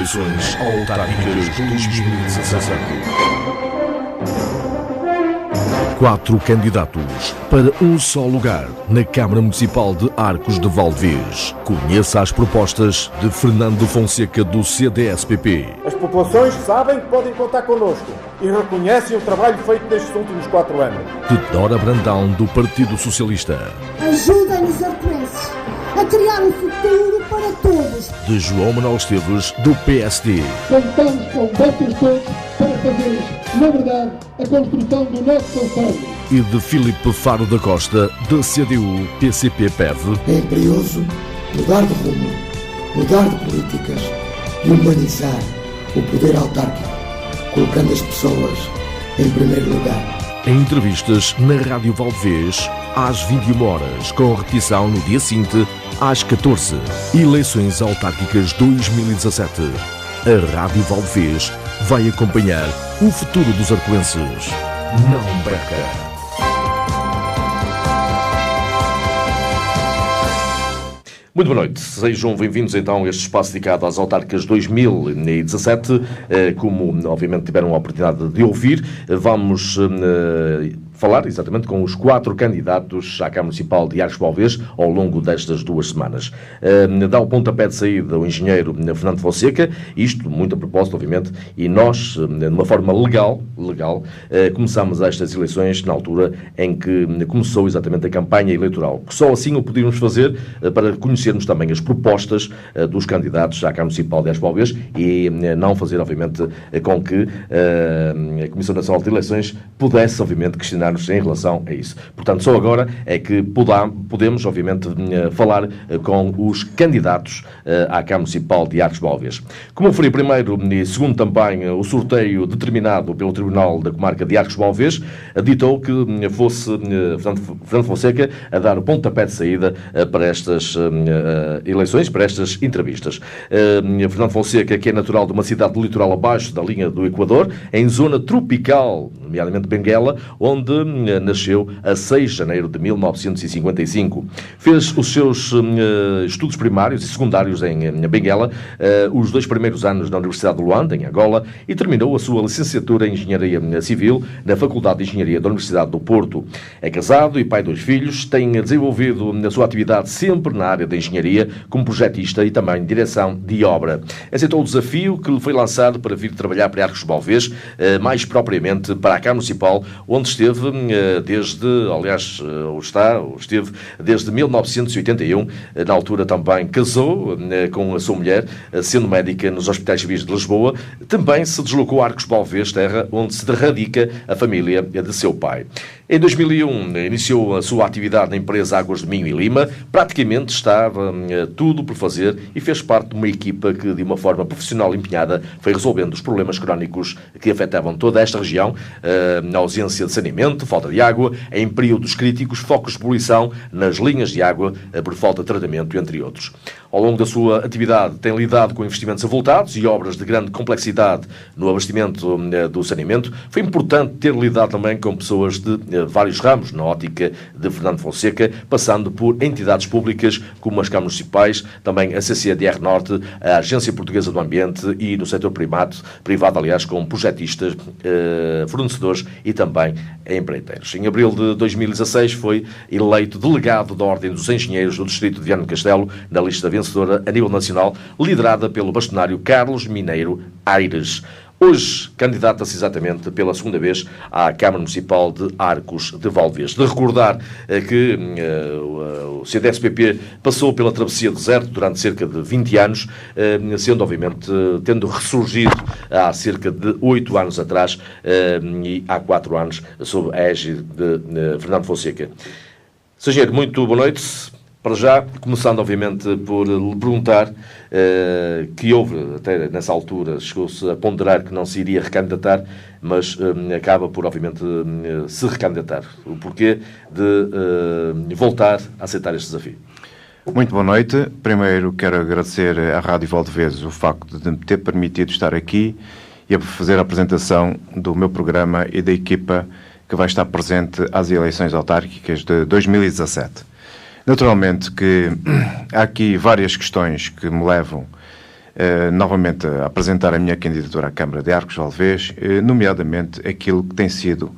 Eleições autárquicas 2017. 4 candidatos para um só lugar na Câmara Municipal de Arcos de Valdevez. Conheça as propostas de Fernando Fonseca do CDS-PP. As populações sabem que podem contar connosco e reconhecem o trabalho feito nestes últimos 4 anos. De Dora Brandão do Partido Socialista. Ajuda-nos, arcoenses, a criar um futuro para todos. De João Manuel Esteves do PSD. Contamos com vocês todos para fazer, na verdade, a construção do nosso conselho. E de Filipe Faro da Costa da CDU-PCP-PEV. É imperioso mudar de rumo, mudar de políticas e humanizar o poder autárquico, colocando as pessoas em primeiro lugar. Em entrevistas na Rádio Valdevez, às 21 horas, com repetição no dia seguinte, às 14. Eleições autárquicas 2017. A Rádio Valdevez vai acompanhar o futuro dos arcoenses. Não perca! Muito boa noite, sejam bem-vindos então a este espaço dedicado às autárquicas 2017. Como obviamente tiveram a oportunidade de ouvir, vamos falar exatamente com os 4 candidatos à Câmara Municipal de Arcos de Valdevez ao longo destas 2 semanas. Dá o pontapé de saída o engenheiro Fernando Fonseca, isto muito a propósito, obviamente, e nós, de uma forma legal, começamos estas eleições na altura em que começou exatamente a campanha eleitoral. Só assim o podíamos fazer para conhecermos também as propostas dos candidatos à Câmara Municipal de Arcos de Valdevez e não fazer, obviamente, com que a Comissão Nacional de Eleições pudesse, obviamente, questionar em relação a isso. Portanto, só agora é que podemos, obviamente, falar com os candidatos à Câmara Municipal de Arcos de Valdevez. Como referi primeiro e segundo também o sorteio determinado pelo Tribunal da Comarca de Arcos de Valdevez, ditou que fosse Fernando Fonseca a dar o pontapé de saída para estas eleições, para estas entrevistas. Fernando Fonseca, que é natural de uma cidade do litoral abaixo da linha do Equador, em zona tropical, nomeadamente Benguela, onde nasceu a 6 de janeiro de 1955. Fez os seus estudos primários e secundários em Benguela, os 2 primeiros anos na Universidade de Luanda, em Angola, e terminou a sua licenciatura em Engenharia Civil na Faculdade de Engenharia da Universidade do Porto. É casado e pai de 2 filhos, tem desenvolvido a sua atividade sempre na área da engenharia, como projetista e também direção de obra. Aceitou o desafio que lhe foi lançado para vir trabalhar para Arcos de Valdevez, mais propriamente para a Câmara Municipal, onde esteve esteve desde 1981, na altura também casou com a sua mulher, sendo médica nos Hospitais Civis de Lisboa, também se deslocou a Arcos de Valdevez, terra onde se radica a família de seu pai. Em 2001 iniciou a sua atividade na empresa Águas de Minho e Lima, praticamente estava tudo por fazer e fez parte de uma equipa que, de uma forma profissional empenhada, foi resolvendo os problemas crónicos que afetavam toda esta região, na ausência de saneamento, falta de água, em períodos críticos, focos de poluição nas linhas de água por falta de tratamento, entre outros. Ao longo da sua atividade tem lidado com investimentos avultados e obras de grande complexidade no abastecimento do saneamento. Foi importante ter lidado também com pessoas de vários ramos, na ótica de Fernando Fonseca, passando por entidades públicas como as câmaras municipais, também a CCDR Norte, a Agência Portuguesa do Ambiente e no setor privado, aliás, com projetistas, fornecedores e também empreiteiros. Em abril de 2016 foi eleito delegado da Ordem dos Engenheiros do Distrito de Viana do Castelo, na lista vencedora a nível nacional, liderada pelo bastonário Carlos Mineiro Aires. Hoje, candidata-se exatamente pela 2ª vez à Câmara Municipal de Arcos de Valdevez. De recordar que o CDS-PP passou pela travessia do deserto durante cerca de 20 anos, sendo, obviamente, tendo ressurgido há cerca de 8 anos atrás e há 4 anos, sob a égide de Fernando Fonseca. Sr. Engenheiro, muito boa noite. Para já, começando obviamente por lhe perguntar que houve, até nessa altura, chegou-se a ponderar que não se iria recandidatar, mas acaba por obviamente se recandidatar. O porquê de voltar a aceitar este desafio? Muito boa noite. Primeiro quero agradecer à Rádio Valdevez o facto de me ter permitido estar aqui e a fazer a apresentação do meu programa e da equipa que vai estar presente às eleições autárquicas de 2017. Naturalmente que há aqui várias questões que me levam novamente a apresentar a minha candidatura à Câmara de Arcos de Valdevez, nomeadamente aquilo que tem sido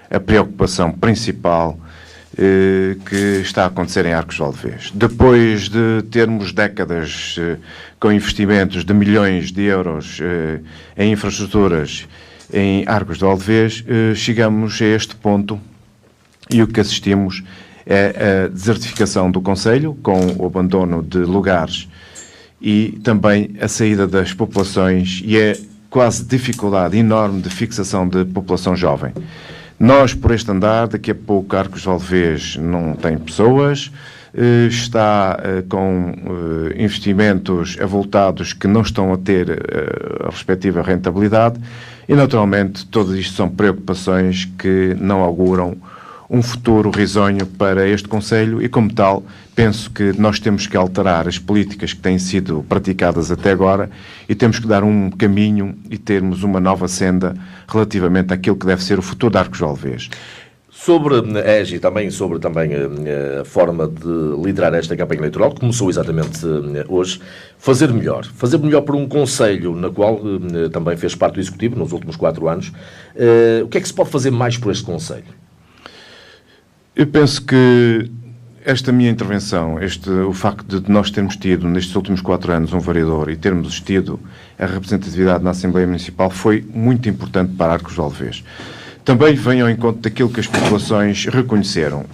a preocupação principal que está a acontecer em Arcos de Valdevez. Depois de termos décadas com investimentos de milhões de euros em infraestruturas em Arcos de Valdevez, chegamos a este ponto e o que assistimos é a desertificação do concelho, com o abandono de lugares e também a saída das populações e a quase dificuldade enorme de fixação de população jovem. Nós, por este andar, daqui a pouco Arcos de Valdevez não tem pessoas, está com investimentos avultados que não estão a ter a respectiva rentabilidade e, naturalmente, tudo isto são preocupações que não auguram um futuro risonho para este concelho e, como tal, penso que nós temos que alterar as políticas que têm sido praticadas até agora e temos que dar um caminho e termos uma nova senda relativamente àquilo que deve ser o futuro de Arcos de Valdevez. Sobre a EGI, sobre a forma de liderar esta campanha eleitoral, que começou exatamente hoje, fazer melhor por um concelho na qual também fez parte do Executivo nos últimos 4 anos. O que é que se pode fazer mais por este concelho? Eu penso que esta minha intervenção, o facto de nós termos tido nestes últimos 4 anos um vereador e termos tido a representatividade na Assembleia Municipal foi muito importante para Arcos de Valdevez. Também vem ao encontro daquilo que as populações reconheceram.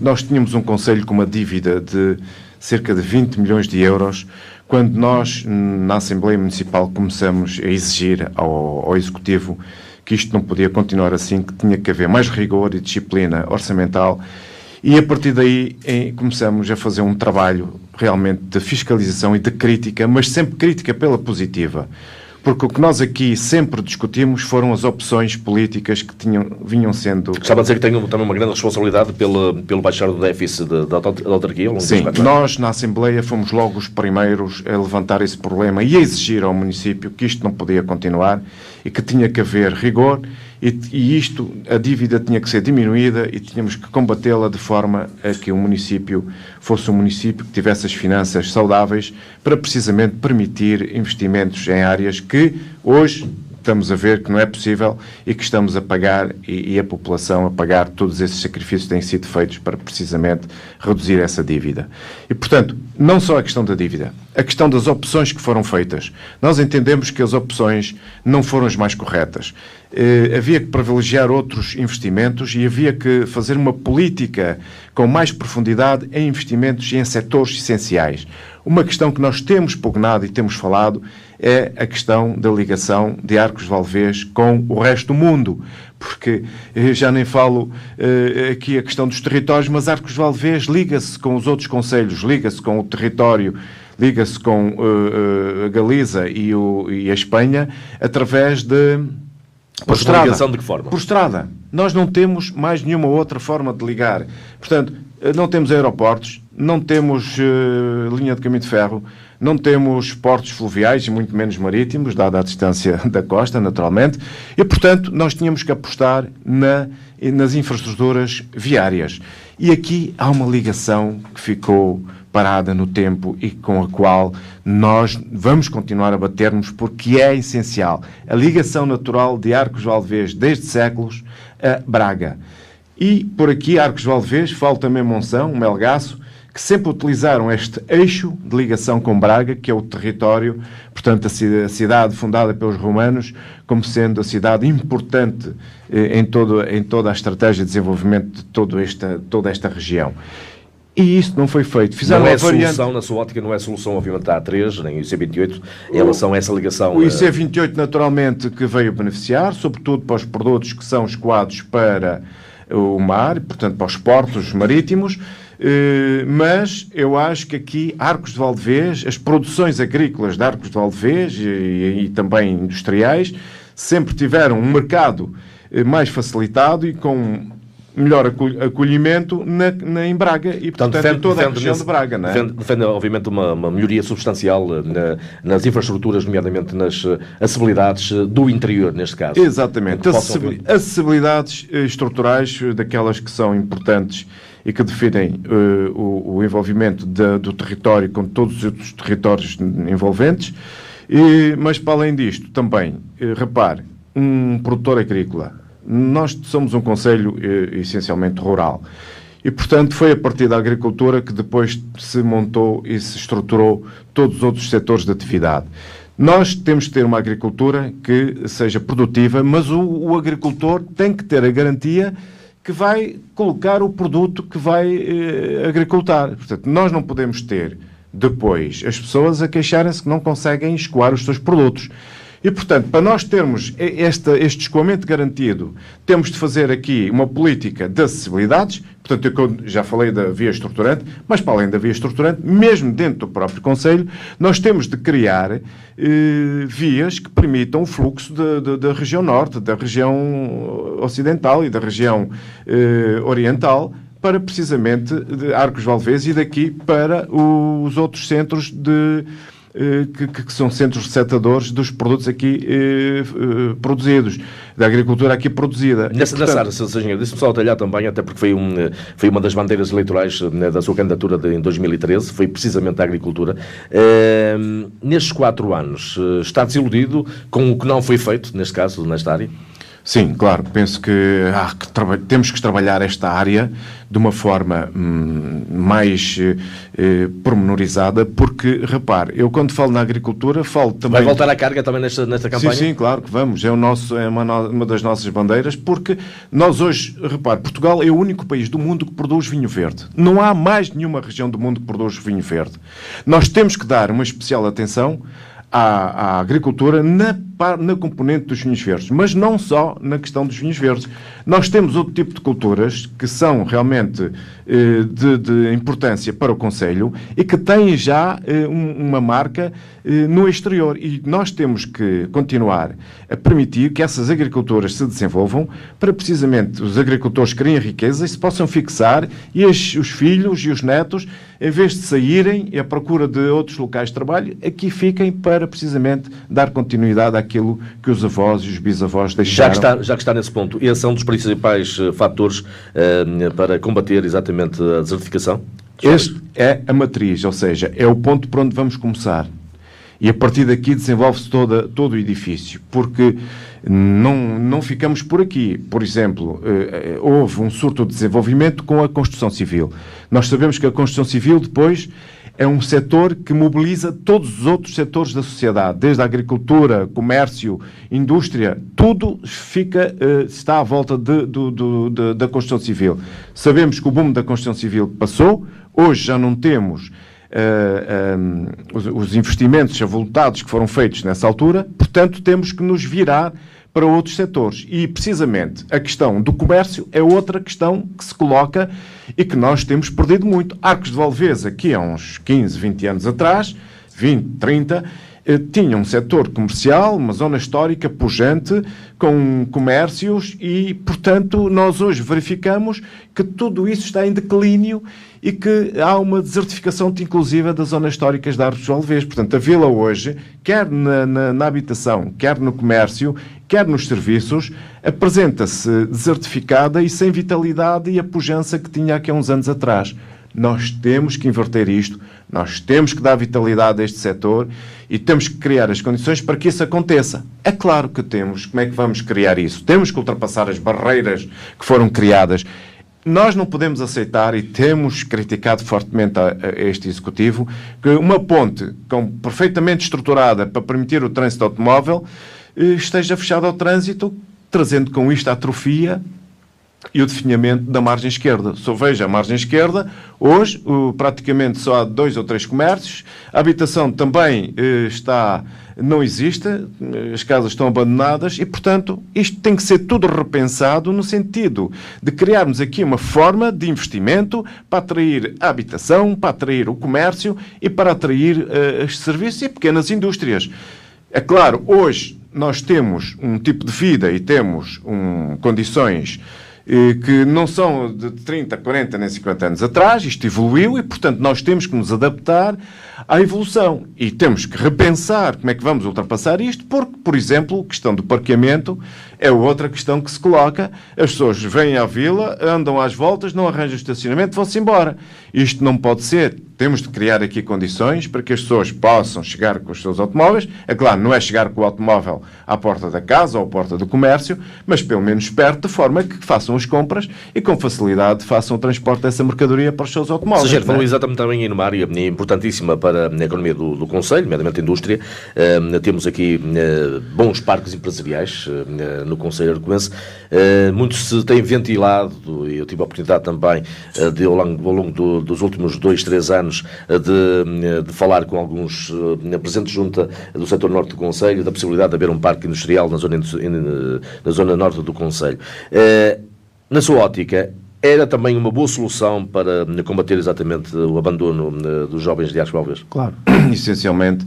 Nós tínhamos um concelho com uma dívida de cerca de 20 milhões de euros, quando nós, na Assembleia Municipal, começamos a exigir ao Executivo que isto não podia continuar assim, que tinha que haver mais rigor e disciplina orçamental. E a partir daí começamos a fazer um trabalho realmente de fiscalização e de crítica, mas sempre crítica pela positiva. Porque o que nós aqui sempre discutimos foram as opções políticas que vinham sendo... Estava a dizer que tenho também uma grande responsabilidade pelo baixar do déficit da autarquia? Sim, nós na Assembleia fomos logo os primeiros a levantar esse problema e a exigir ao município que isto não podia continuar e que tinha que haver rigor e a dívida tinha que ser diminuída e tínhamos que combatê-la de forma a que o município fosse um município que tivesse as finanças saudáveis para precisamente permitir investimentos em áreas que hoje estamos a ver que não é possível e que estamos a pagar e a população a pagar todos esses sacrifícios que têm sido feitos para precisamente reduzir essa dívida. E, portanto, não só a questão da dívida, a questão das opções que foram feitas. Nós entendemos que as opções não foram as mais corretas. Havia que privilegiar outros investimentos e havia que fazer uma política com mais profundidade em investimentos e em setores essenciais. Uma questão que nós temos pugnado e temos falado é a questão da ligação de Arcos de Valdevez com o resto do mundo, porque já nem falo aqui a questão dos territórios, mas Arcos de Valdevez liga-se com os outros concelhos, liga-se com o território, liga-se com a Galiza e a Espanha através de... Por estrada. Ligação de que forma? Por estrada. Nós não temos mais nenhuma outra forma de ligar. Portanto, não temos aeroportos, não temos linha de caminho de ferro, não temos portos fluviais e muito menos marítimos, dada a distância da costa, naturalmente, e, portanto, nós tínhamos que apostar nas infraestruturas viárias. E aqui há uma ligação que ficou parada no tempo e com a qual nós vamos continuar a bater-nos porque é essencial. A ligação natural de Arcos de Valdevez desde séculos a Braga. E por aqui, Arcos de Valdevez, falo também Monção, Melgaço, que sempre utilizaram este eixo de ligação com Braga, que é o território, portanto, a cidade fundada pelos romanos, como sendo a cidade importante em toda a estratégia de desenvolvimento de toda esta região. E isso não foi feito. Fizeram não é solução, na sua ótica, não é solução, obviamente, a A3, nem o IC28, em relação a essa ligação... O IC28, naturalmente, que veio beneficiar, sobretudo para os produtos que são escoados para o mar, portanto, para os portos marítimos, mas eu acho que aqui, Arcos de Valdevez, as produções agrícolas de Arcos de Valdevez e também industriais, sempre tiveram um mercado mais facilitado e com melhor acolhimento em Braga e, portanto, em toda a região de Braga. Não é? Defende, obviamente, uma melhoria substancial nas infraestruturas, nomeadamente nas acessibilidades do interior, neste caso. Exatamente. Acessibilidades estruturais, daquelas que são importantes e que definem o envolvimento do território com todos os outros territórios envolventes Mas, para além disto, também, repare, um produtor agrícola, nós somos um concelho essencialmente rural, e, portanto, foi a partir da agricultura que depois se montou e se estruturou todos os outros setores de atividade. Nós temos que ter uma agricultura que seja produtiva, mas o agricultor tem que ter a garantia que vai colocar o produto que vai agricultar. Portanto, nós não podemos ter depois as pessoas a queixarem-se que não conseguem escoar os seus produtos. E, portanto, para nós termos este escoamento garantido, temos de fazer aqui uma política de acessibilidades. Portanto, eu já falei da via estruturante, mas para além da via estruturante, mesmo dentro do próprio Conselho, nós temos de criar vias que permitam o fluxo da região norte, da região ocidental e da região oriental, para precisamente de Arcos de Valdevez e daqui para os outros centros que são centros receptadores dos produtos aqui produzidos, da agricultura aqui produzida. Nessa área, Sr. Engenheiro, disse-me só detalhar também, até porque foi uma das bandeiras eleitorais da sua candidatura em 2013, foi precisamente a agricultura. Nestes 4 anos, está desiludido com o que não foi feito, neste caso, nesta área? Sim, claro. Penso que temos que trabalhar esta área de uma forma mais pormenorizada, porque, repare, eu quando falo na agricultura, falo também... Vai voltar à carga também nesta campanha? Sim, claro que vamos. É uma das nossas bandeiras, porque nós hoje, repare, Portugal é o único país do mundo que produz vinho verde. Não há mais nenhuma região do mundo que produz vinho verde. Nós temos que dar uma especial atenção à agricultura na componente dos vinhos verdes, mas não só na questão dos vinhos verdes. Nós temos outro tipo de culturas que são realmente de importância para o Concelho e que têm já uma marca no exterior, e nós temos que continuar a permitir que essas agriculturas se desenvolvam para precisamente os agricultores criem riqueza e se possam fixar, e os filhos e os netos, em vez de saírem à procura de outros locais de trabalho, aqui fiquem para precisamente dar continuidade àquilo que os avós e os bisavós deixaram. Já que está nesse ponto, esse é um dos principais fatores para combater exatamente a desertificação? Este é a matriz, ou seja, é o ponto por onde vamos começar. E a partir daqui desenvolve-se todo o edifício, porque não ficamos por aqui. Por exemplo, houve um surto de desenvolvimento com a construção civil. Nós sabemos que a construção civil depois é um setor que mobiliza todos os outros setores da sociedade, desde a agricultura, comércio, indústria, tudo está à volta da construção civil. Sabemos que o boom da construção civil passou, hoje já não temos os investimentos avultados que foram feitos nessa altura, portanto temos que nos virar para outros setores. E, precisamente, a questão do comércio é outra questão que se coloca e que nós temos perdido muito. Arcos de Valdevez, aqui há uns 15, 20 anos atrás, 20, 30, tinha um setor comercial, uma zona histórica pujante, com comércios e, portanto, nós hoje verificamos que tudo isso está em declínio e que há uma desertificação inclusiva das zonas históricas de Arcos de Valdevez. Portanto, a vila hoje, quer na habitação, quer no comércio, quer nos serviços, apresenta-se desertificada e sem vitalidade e a pujança que tinha aqui há uns anos atrás. Nós temos que inverter isto, nós temos que dar vitalidade a este setor e temos que criar as condições para que isso aconteça. É claro que temos. Como é que vamos criar isso? Temos que ultrapassar as barreiras que foram criadas. Nós não podemos aceitar, e temos criticado fortemente a este Executivo, que uma ponte perfeitamente estruturada para permitir o trânsito automóvel esteja fechada ao trânsito, trazendo com isto a atrofia e o definhamento da margem esquerda. Só veja a margem esquerda, hoje praticamente só há 2 ou 3 comércios, a habitação também não existe, as casas estão abandonadas e, portanto, isto tem que ser tudo repensado no sentido de criarmos aqui uma forma de investimento para atrair a habitação, para atrair o comércio e para atrair os serviços e pequenas indústrias. É claro, hoje nós temos um tipo de vida e temos condições que não são de 30, 40 nem 50 anos atrás, isto evoluiu e, portanto, nós temos que nos adaptar à evolução e temos que repensar como é que vamos ultrapassar isto, porque, por exemplo, a questão do parqueamento é outra questão que se coloca. As pessoas vêm à vila, andam às voltas, não arranjam estacionamento, vão-se embora. Isto não pode ser. temos de criar aqui condições para que as pessoas possam chegar com os seus automóveis. É claro, não é chegar com o automóvel à porta da casa ou à porta do comércio, mas pelo menos perto, de forma que façam as compras e com facilidade façam o transporte dessa mercadoria para os seus automóveis. Seja, falou exatamente também em uma área importantíssima para a economia do Concelho, nomeadamente a indústria. Temos aqui bons parques empresariais no Concelho Arcoense. Muitos se têm ventilado, e eu tive a oportunidade também de, ao longo dos últimos 2-3 anos de falar com alguns presentes junta do setor norte do Concelho, da possibilidade de haver um parque industrial na zona norte do Concelho. Na sua ótica, era também uma boa solução para combater exatamente o abandono dos jovens de Arcos de Valdevez? Claro, essencialmente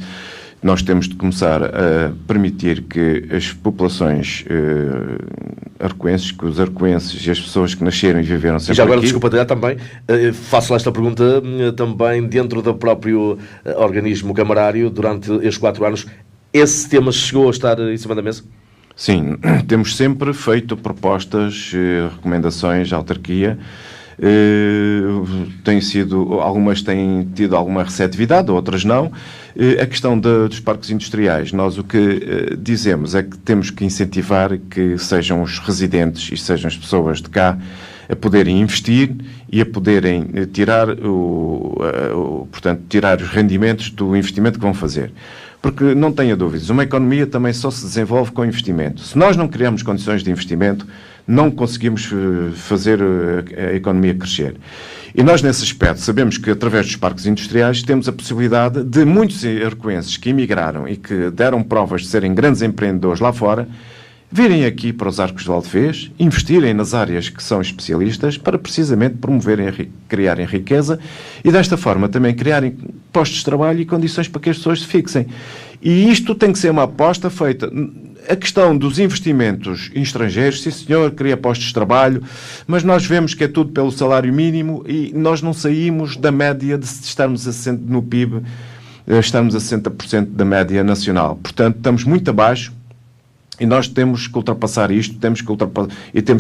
nós temos de começar a permitir que as populações arcoenses, que os arcoenses e as pessoas que nasceram e viveram sempre aqui... E já agora, aqui... desculpa, também, faço esta pergunta também dentro do próprio organismo camarário, durante estes 4 anos, esse tema chegou a estar em cima da mesa? Sim, temos sempre feito propostas, recomendações à autarquia. Algumas têm tido alguma receptividade, outras não. A questão dos parques industriais, nós o que dizemos é que temos que incentivar que sejam os residentes e sejam as pessoas de cá a poderem investir e a poderem tirar tirar os rendimentos do investimento que vão fazer. Porque não tenha dúvidas, uma economia também só se desenvolve com investimento. Se nós não criamos condições de investimento, não conseguimos fazer a economia crescer. E nós, nesse aspecto, sabemos que, através dos parques industriais, temos a possibilidade de muitos arcoenses que emigraram e que deram provas de serem grandes empreendedores lá fora, virem aqui para os Arcos de Valdevez, investirem nas áreas que são especialistas para precisamente promoverem, criarem riqueza e desta forma também criarem postos de trabalho e condições para que as pessoas se fixem. E isto tem que ser uma aposta feita. A questão dos investimentos estrangeiros, sim senhor, cria postos de trabalho, mas nós vemos que é tudo pelo salário mínimo e nós não saímos da média de estarmos no PIB, estamos a 60% da média nacional. Portanto, estamos muito abaixo. E nós temos que ultrapassar isto, temos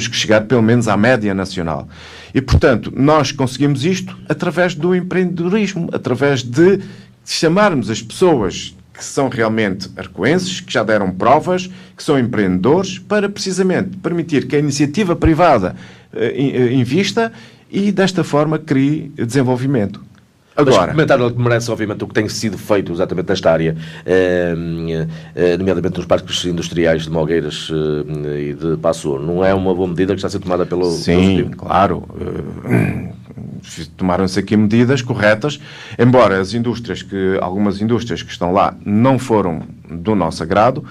que chegar pelo menos à média nacional. E, portanto, nós conseguimos isto através do empreendedorismo, através de chamarmos as pessoas que são realmente arcoenses, que já deram provas, que são empreendedores, para precisamente permitir que a iniciativa privada invista e, desta forma, crie desenvolvimento. Agora, mas comentário que merece, obviamente, o que tem sido feito exatamente nesta área, nomeadamente nos parques industriais de Malgueiras e de Passo. Não é uma boa medida que está a ser tomada pelo... Sim, claro. Tomaram-se aqui medidas corretas, embora algumas indústrias que estão lá não foram do nosso agrado,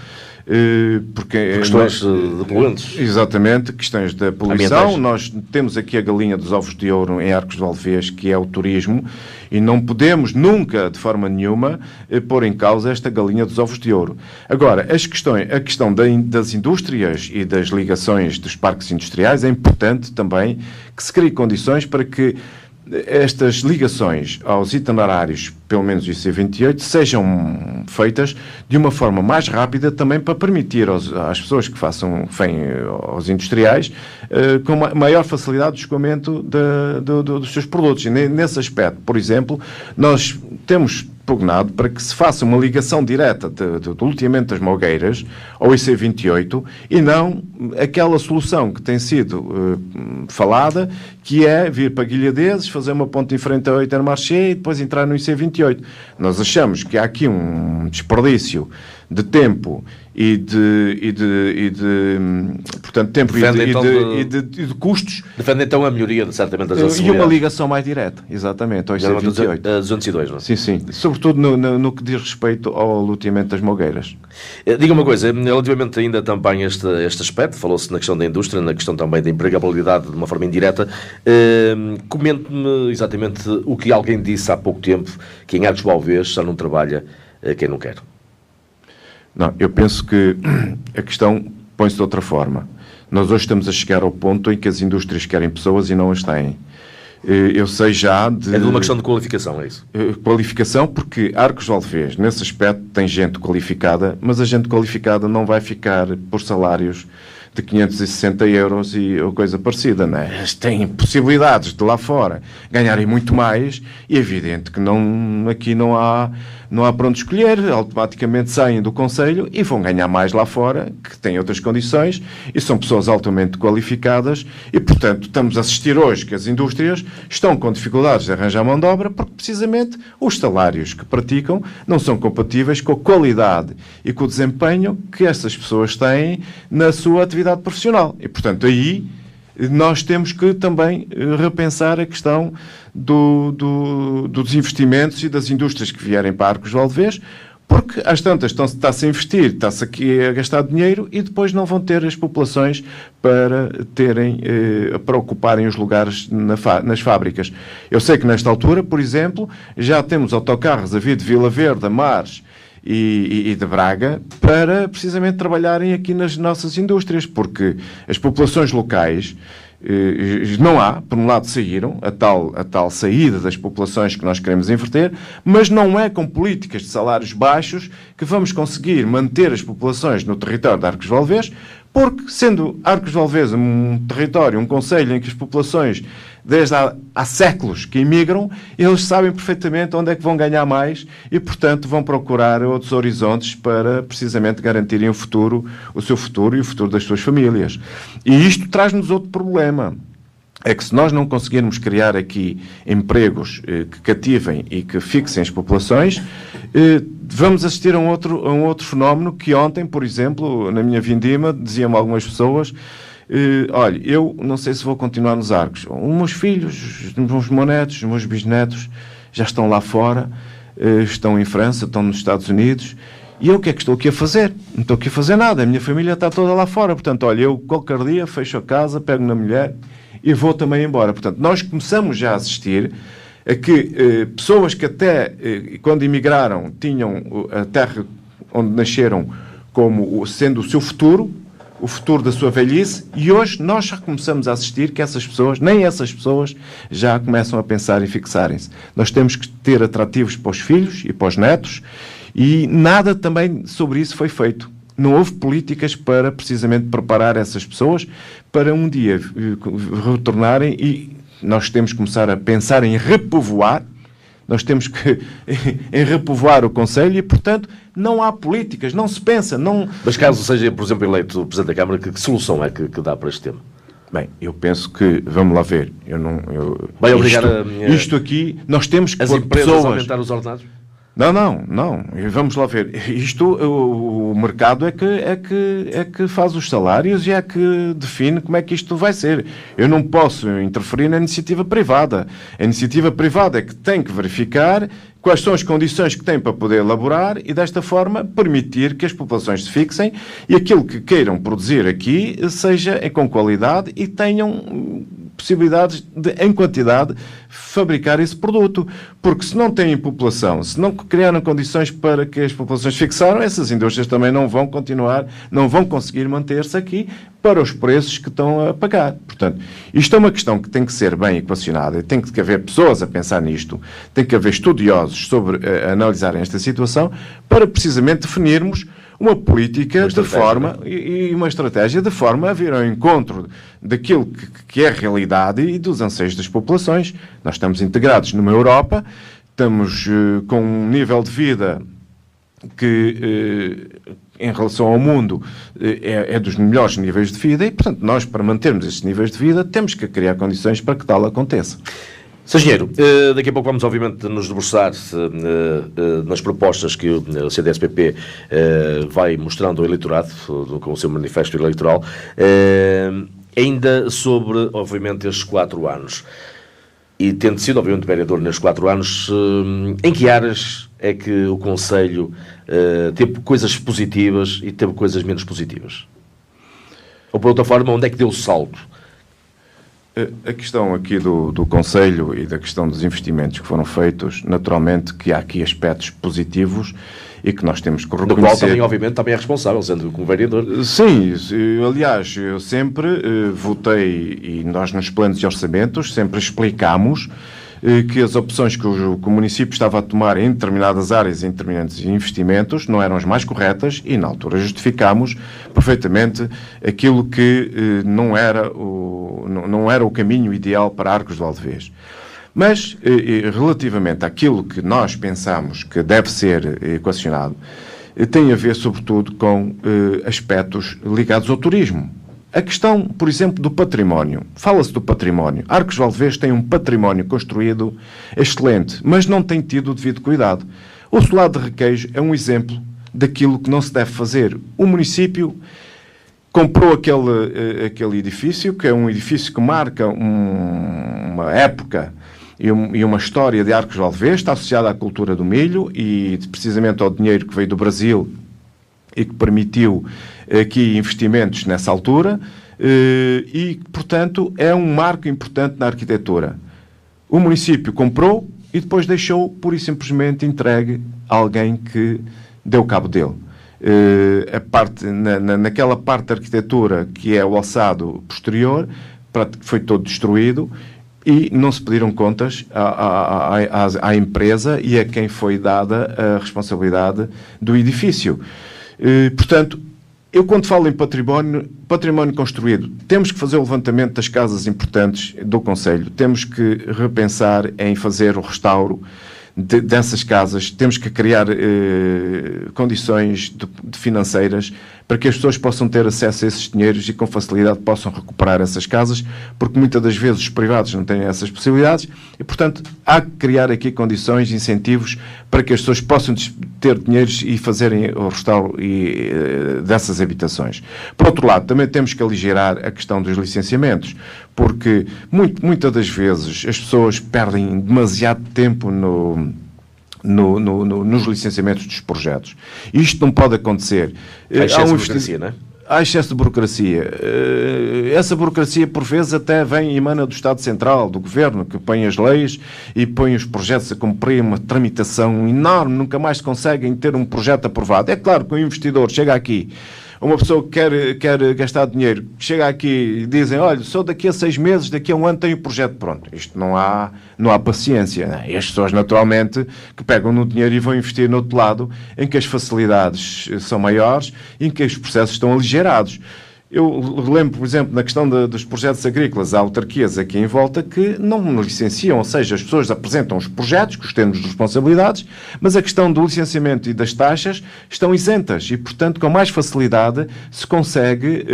porque questões de poluentes. Exatamente, questões da poluição. Nós temos aqui a galinha dos ovos de ouro em Arcos de Valdevez, que é o turismo, e não podemos nunca, de forma nenhuma, pôr em causa esta galinha dos ovos de ouro. Agora, a questão das indústrias e das ligações dos parques industriais é importante também que se crie condições para que estas ligações aos itinerários, pelo menos o IC28, sejam feitas de uma forma mais rápida também para permitir às pessoas que aos industriais, com maior facilidade o escoamento dos seus produtos. E nesse aspecto, por exemplo, nós temos pugnado para que se faça uma ligação direta do loteamento das Malgueiras ao IC28 e não aquela solução que tem sido falada, que é vir para Guilhadeses, fazer uma ponte em frente ao Intermarché e depois entrar no IC28. Nós achamos que há aqui um desperdício de tempo e de custos. Defende então a melhoria, certamente, das acessibilidades. E uma ligação mais direta, exatamente, ao IC28. A 202, não é? Sim. Sobretudo no que diz respeito ao loteamento das Malgueiras. Diga uma coisa, relativamente ainda também a este aspecto, falou-se na questão da indústria, na questão também da empregabilidade de uma forma indireta. Comente-me exatamente o que alguém disse há pouco tempo, que em Arcos de Valdevez só não trabalha quem não quer. Não, eu penso que a questão põe-se de outra forma. Nós hoje estamos a chegar ao ponto em que as indústrias querem pessoas e não as têm. Eu sei já de... É de uma questão de qualificação, é isso? Qualificação, porque Arcos de Valdevez, nesse aspecto, tem gente qualificada, mas a gente qualificada não vai ficar por salários de 560 euros ou coisa parecida, não é? Eles têm possibilidades de lá fora ganharem muito mais e é evidente que aqui não há para onde escolher, automaticamente saem do Conselho e vão ganhar mais lá fora, que têm outras condições e são pessoas altamente qualificadas e, portanto, estamos a assistir hoje que as indústrias estão com dificuldades de arranjar mão de obra porque, precisamente, os salários que praticam não são compatíveis com a qualidade e com o desempenho que essas pessoas têm na sua atividade profissional. E, portanto, aí nós temos que também repensar a questão dos investimentos e das indústrias que vierem para Arcos de Valdevez, porque às tantas está-se a investir, está-se aqui a gastar dinheiro e depois não vão ter as populações para ocuparem os lugares nas fábricas. Eu sei que nesta altura, por exemplo, já temos autocarros a vir de Vila Verde, Mares e de Braga para precisamente trabalharem aqui nas nossas indústrias, porque as populações locais não há, por um lado saíram, a tal saída das populações que nós queremos inverter, mas não é com políticas de salários baixos que vamos conseguir manter as populações no território de Arcos de Valdevez, porque, sendo Arcos de Valdevez um território, um concelho em que as populações, desde há séculos que imigram, eles sabem perfeitamente onde é que vão ganhar mais e, portanto, vão procurar outros horizontes para, precisamente, garantirem o seu futuro e o futuro das suas famílias. E isto traz-nos outro problema. É que se nós não conseguirmos criar aqui empregos que cativem e que fixem as populações, vamos assistir a um outro fenómeno que ontem, por exemplo, na minha vindima, diziam-me algumas pessoas, olha, eu não sei se vou continuar nos Arcos. Os meus filhos, os meus netos, os meus bisnetos já estão lá fora, estão em França, estão nos Estados Unidos, e eu o que é que estou aqui a fazer? Não estou aqui a fazer nada, a minha família está toda lá fora. Portanto, olha, eu qualquer dia fecho a casa, pego na mulher e vou também embora. Portanto, nós começamos já a assistir a que pessoas que até, quando emigraram, tinham a terra onde nasceram como sendo o seu futuro, o futuro da sua velhice, e hoje nós já começamos a assistir que nem essas pessoas já começam a pensar em fixarem-se. Nós temos que ter atrativos para os filhos e para os netos, e nada também sobre isso foi feito. Não houve políticas para precisamente preparar essas pessoas para um dia retornarem, e nós temos que começar a pensar em repovoar. Nós temos que em repovoar o Conselho e, portanto, não há políticas, não se pensa. Não... Mas caso seja, por exemplo, eleito o Presidente da Câmara, que solução é que dá para este tema? Bem, eu penso que, vamos lá ver, vai obrigar isto aqui, nós temos que as empresas a aumentar os ordenados? Não. Vamos lá ver. Isto, o mercado é que faz os salários e é que define como é que isto vai ser. Eu não posso interferir na iniciativa privada. A iniciativa privada é que tem que verificar quais são as condições que tem para poder elaborar e, desta forma, permitir que as populações se fixem e aquilo que queiram produzir aqui seja com qualidade e tenham possibilidades de, em quantidade, fabricar esse produto. Porque se não têm população, se não criaram condições para que as populações fixaram, essas indústrias também não vão continuar, não vão conseguir manter-se aqui para os preços que estão a pagar. Portanto, isto é uma questão que tem que ser bem equacionada, tem que haver pessoas a pensar nisto, tem que haver estudiosos sobre analisarem esta situação para precisamente definirmos uma política de forma e uma estratégia de forma a vir ao encontro daquilo que é a realidade e dos anseios das populações. Nós estamos integrados numa Europa, estamos com um nível de vida que, em relação ao mundo, é dos melhores níveis de vida e, portanto, nós, para mantermos estes níveis de vida, temos que criar condições para que tal aconteça. Sr. Engenheiro, daqui a pouco vamos, obviamente, nos debruçar nas propostas que o CDS-PP vai mostrando ao eleitorado, com o seu manifesto eleitoral, ainda sobre, obviamente, estes 4 anos. E tendo sido, obviamente, vereador nestes 4 anos, em que áreas é que o Conselho teve coisas positivas e teve coisas menos positivas? Ou, por outra forma, onde é que deu o salto? A questão aqui do Conselho e da questão dos investimentos que foram feitos, naturalmente que há aqui aspectos positivos e que nós temos que reconhecer. Do qual também, obviamente, também é responsável, sendo como vereador. Sim, aliás, eu sempre votei, e nós nos planos de orçamentos sempre explicámos que as opções que o município estava a tomar em determinadas áreas, em determinados investimentos, não eram as mais corretas e, na altura, justificámos perfeitamente aquilo que não era o caminho ideal para Arcos de Valdevez. Mas, relativamente àquilo que nós pensamos que deve ser equacionado, tem a ver, sobretudo, com aspectos ligados ao turismo. A questão, por exemplo, do património. Fala-se do património. Arcos de Valdevez tem um património construído excelente, mas não tem tido o devido cuidado. O Solado de Requeijo é um exemplo daquilo que não se deve fazer. O município comprou aquele edifício, que é um edifício que marca uma época e uma história de Arcos de Valdevez, está associada à cultura do milho e precisamente ao dinheiro que veio do Brasil e que permitiu aqui investimentos nessa altura e, portanto, é um marco importante na arquitetura. O município comprou e depois deixou, pura e simplesmente, entregue a alguém que deu cabo dele. Naquela parte da arquitetura que é o alçado posterior, foi todo destruído e não se pediram contas à empresa e a quem foi dada a responsabilidade do edifício. Portanto, eu quando falo em património construído, temos que fazer o levantamento das casas importantes do concelho, temos que repensar em fazer o restauro dessas casas, temos que criar condições financeiras para que as pessoas possam ter acesso a esses dinheiros e com facilidade possam recuperar essas casas, porque muitas das vezes os privados não têm essas possibilidades e, portanto, há que criar aqui condições, incentivos para que as pessoas possam ter dinheiros e fazerem o restauro dessas habitações. Por outro lado, também temos que aligerar a questão dos licenciamentos, porque muitas das vezes as pessoas perdem demasiado tempo nos licenciamentos dos projetos. Isto não pode acontecer. Há excesso de burocracia, não é? Há excesso de burocracia. Essa burocracia, por vezes, até vem e emana do Estado Central, do Governo, que põe as leis e põe os projetos a cumprir uma tramitação enorme, nunca mais conseguem ter um projeto aprovado. É claro que o investidor chega aqui, uma pessoa que quer gastar dinheiro, chega aqui e dizem, olha, só daqui a 6 meses, daqui a 1 ano tenho o projeto pronto. Isto não há paciência. Não é? E as pessoas, naturalmente, que pegam no dinheiro e vão investir no outro lado, em que as facilidades são maiores e em que os processos estão aligerados. Eu lembro, por exemplo, na questão dos projetos agrícolas, há autarquias aqui em volta que não licenciam, ou seja, as pessoas apresentam os projetos, com os termos de responsabilidades, mas a questão do licenciamento e das taxas estão isentas e, portanto, com mais facilidade se consegue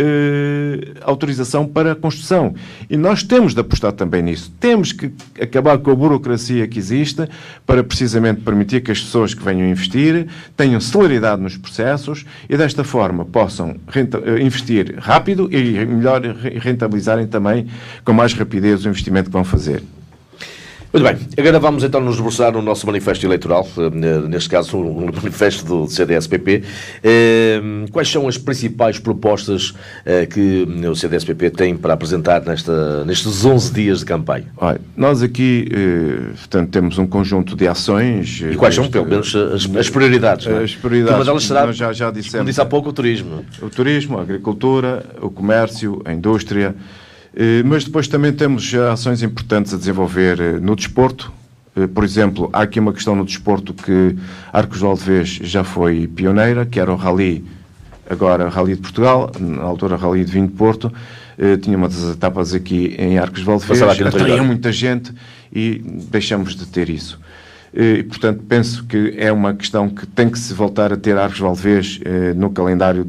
autorização para a construção. E nós temos de apostar também nisso. Temos que acabar com a burocracia que existe para, precisamente, permitir que as pessoas que venham investir tenham celeridade nos processos e, desta forma, possam investir rápido e melhor rentabilizarem também com mais rapidez o investimento que vão fazer. Muito bem, agora vamos então nos debruçar no nosso manifesto eleitoral, neste caso o manifesto do CDS-PP. Quais são as principais propostas que o CDS-PP tem para apresentar nestes 11 dias de campanha? Olha, nós aqui, portanto, temos um conjunto de ações. E quais são, pelo menos, as prioridades? Não é? As prioridades, uma delas será, nós já dissemos, como disse há pouco, o turismo. O turismo, a agricultura, o comércio, a indústria. Mas depois também temos ações importantes a desenvolver no desporto. Por exemplo, há aqui uma questão no desporto que Arcos de Valdevez já foi pioneira, que era o Rally, agora Rally de Portugal, na altura Rally de Vinho de Porto. Tinha uma das etapas aqui em Arcos de Valdevez, atraía muita gente e deixamos de ter isso. E, portanto, penso que é uma questão que tem que se voltar a ter Arcos de Valdevez no calendário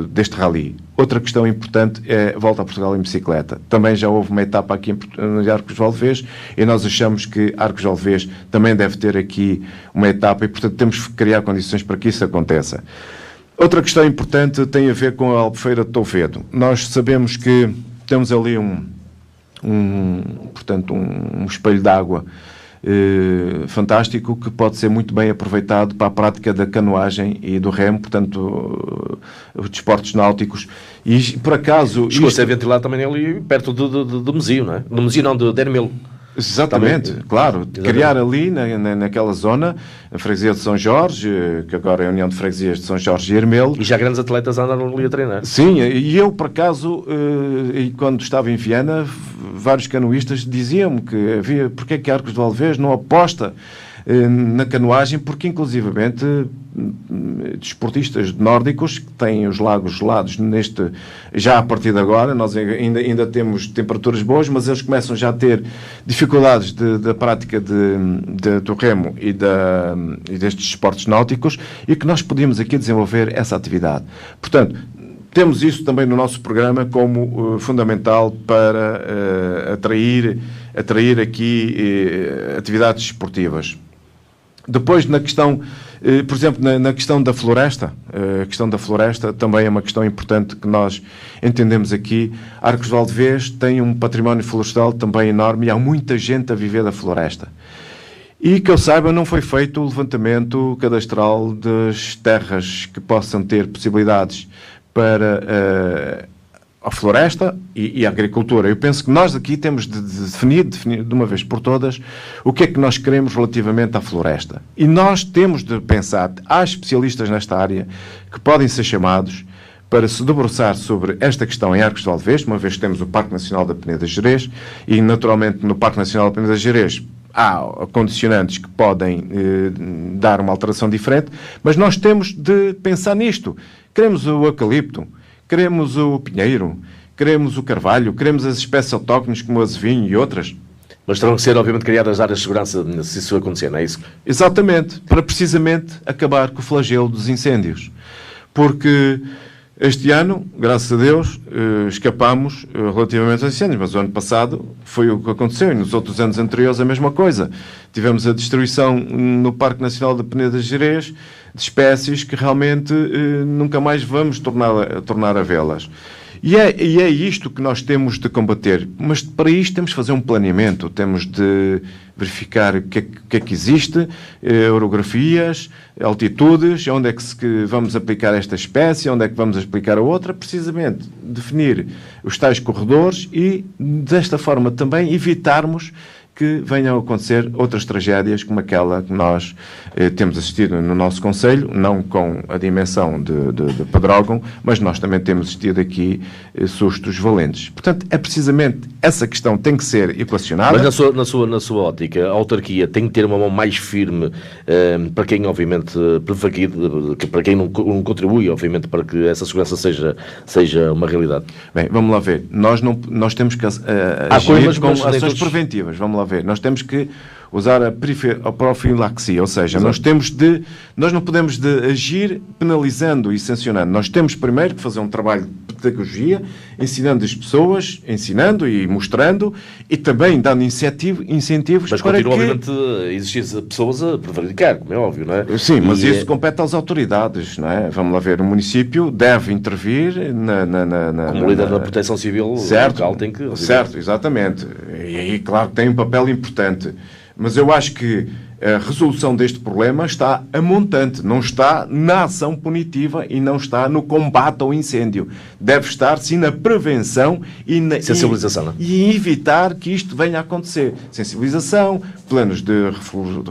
deste Rally. Outra questão importante é a volta a Portugal em bicicleta. Também já houve uma etapa aqui em Arcos de Valdevez e nós achamos que Arcos de Valdevez também deve ter aqui uma etapa e, portanto, temos que criar condições para que isso aconteça. Outra questão importante tem a ver com a Albufeira de Tovedo. Nós sabemos que temos ali portanto, um espelho de água fantástico que pode ser muito bem aproveitado para a prática da canoagem e do remo, portanto, os desportos náuticos. E, por acaso... Chegou a ser ventilado também ali perto do Mesio, não é? No Mesio não, de Dermil. Exatamente, também, claro. exatamente. Criar ali, naquela zona, a freguesia de São Jorge, que agora é a União de Freguesias de São Jorge e Hermelo. E já grandes atletas andaram ali a treinar. Sim, e eu, por acaso, quando estava em Viana, vários canoístas diziam-me que havia, porque é que Arcos do Alvés não aposta na canoagem, porque inclusivamente desportistas nórdicos que têm os lagos gelados já a partir de agora, nós ainda temos temperaturas boas, mas eles começam já a ter dificuldades da prática do remo e destes esportes náuticos, e que nós podíamos aqui desenvolver essa atividade. Portanto, temos isso também no nosso programa como fundamental para atrair aqui atividades esportivas. Depois, na questão, por exemplo, na questão da floresta, a questão da floresta também é uma questão importante que nós entendemos aqui. Arcos de Valdevez tem um património florestal também enorme e há muita gente a viver da floresta. E que eu saiba, não foi feito o levantamento cadastral das terras que possam ter possibilidades para a floresta e a agricultura. Eu penso que nós aqui temos de definir de uma vez por todas o que é que nós queremos relativamente à floresta. E nós temos de pensar, há especialistas nesta área que podem ser chamados para se debruçar sobre esta questão em Arcos de Valdevez, uma vez que temos o Parque Nacional da Peneda Gerês, e naturalmente no Parque Nacional da Peneda Gerês há condicionantes que podem dar uma alteração diferente, mas nós temos de pensar nisto. Queremos o eucalipto, queremos o pinheiro, queremos o carvalho, queremos as espécies autóctones como o azevinho e outras. Mas terão que ser, obviamente, criadas áreas de segurança se isso acontecer, não é isso? Exatamente, para precisamente acabar com o flagelo dos incêndios. Porque este ano, graças a Deus, escapámos relativamente aos incêndios, mas o ano passado foi o que aconteceu, e nos outros anos anteriores a mesma coisa. Tivemos a destruição no Parque Nacional da Peneda Gerês de espécies que realmente nunca mais vamos tornar a vê-las. E é isto que nós temos de combater. Mas para isto temos de fazer um planeamento, temos de verificar o que é que existe, orografias, altitudes, onde é que vamos aplicar esta espécie, onde é que vamos aplicar a outra, precisamente definir os tais corredores e, desta forma, também evitarmos que venham a acontecer outras tragédias como aquela que nós temos assistido no nosso concelho, não com a dimensão de Pedrógão, mas nós também temos assistido aqui sustos valentes. Portanto, é precisamente essa questão tem que ser equacionada. Mas na sua ótica, a autarquia tem que ter uma mão mais firme para quem, obviamente, para quem não contribui, obviamente, para que essa segurança seja uma realidade. Bem, vamos lá ver. Nós temos que agir com ações preventivas. Vamos lá ver. Nós temos que usar a profilaxia, ou seja, nós não podemos de agir penalizando e sancionando. Nós temos primeiro que fazer um trabalho de pedagogia, ensinando as pessoas, ensinando e mostrando, e também dando incentivos. Mas para continua, obviamente, a existir pessoas a prevaricar, como é óbvio, não é? Sim, mas isso compete às autoridades, não é? Vamos lá ver, o município deve intervir como líder da proteção civil local tem que... Certo, exatamente. E aí, claro, tem um papel importante. Mas eu acho que a resolução deste problema está a montante, não está na ação punitiva e não está no combate ao incêndio. Deve estar, sim, na prevenção e na sensibilização, e evitar que isto venha a acontecer. Sensibilização, planos de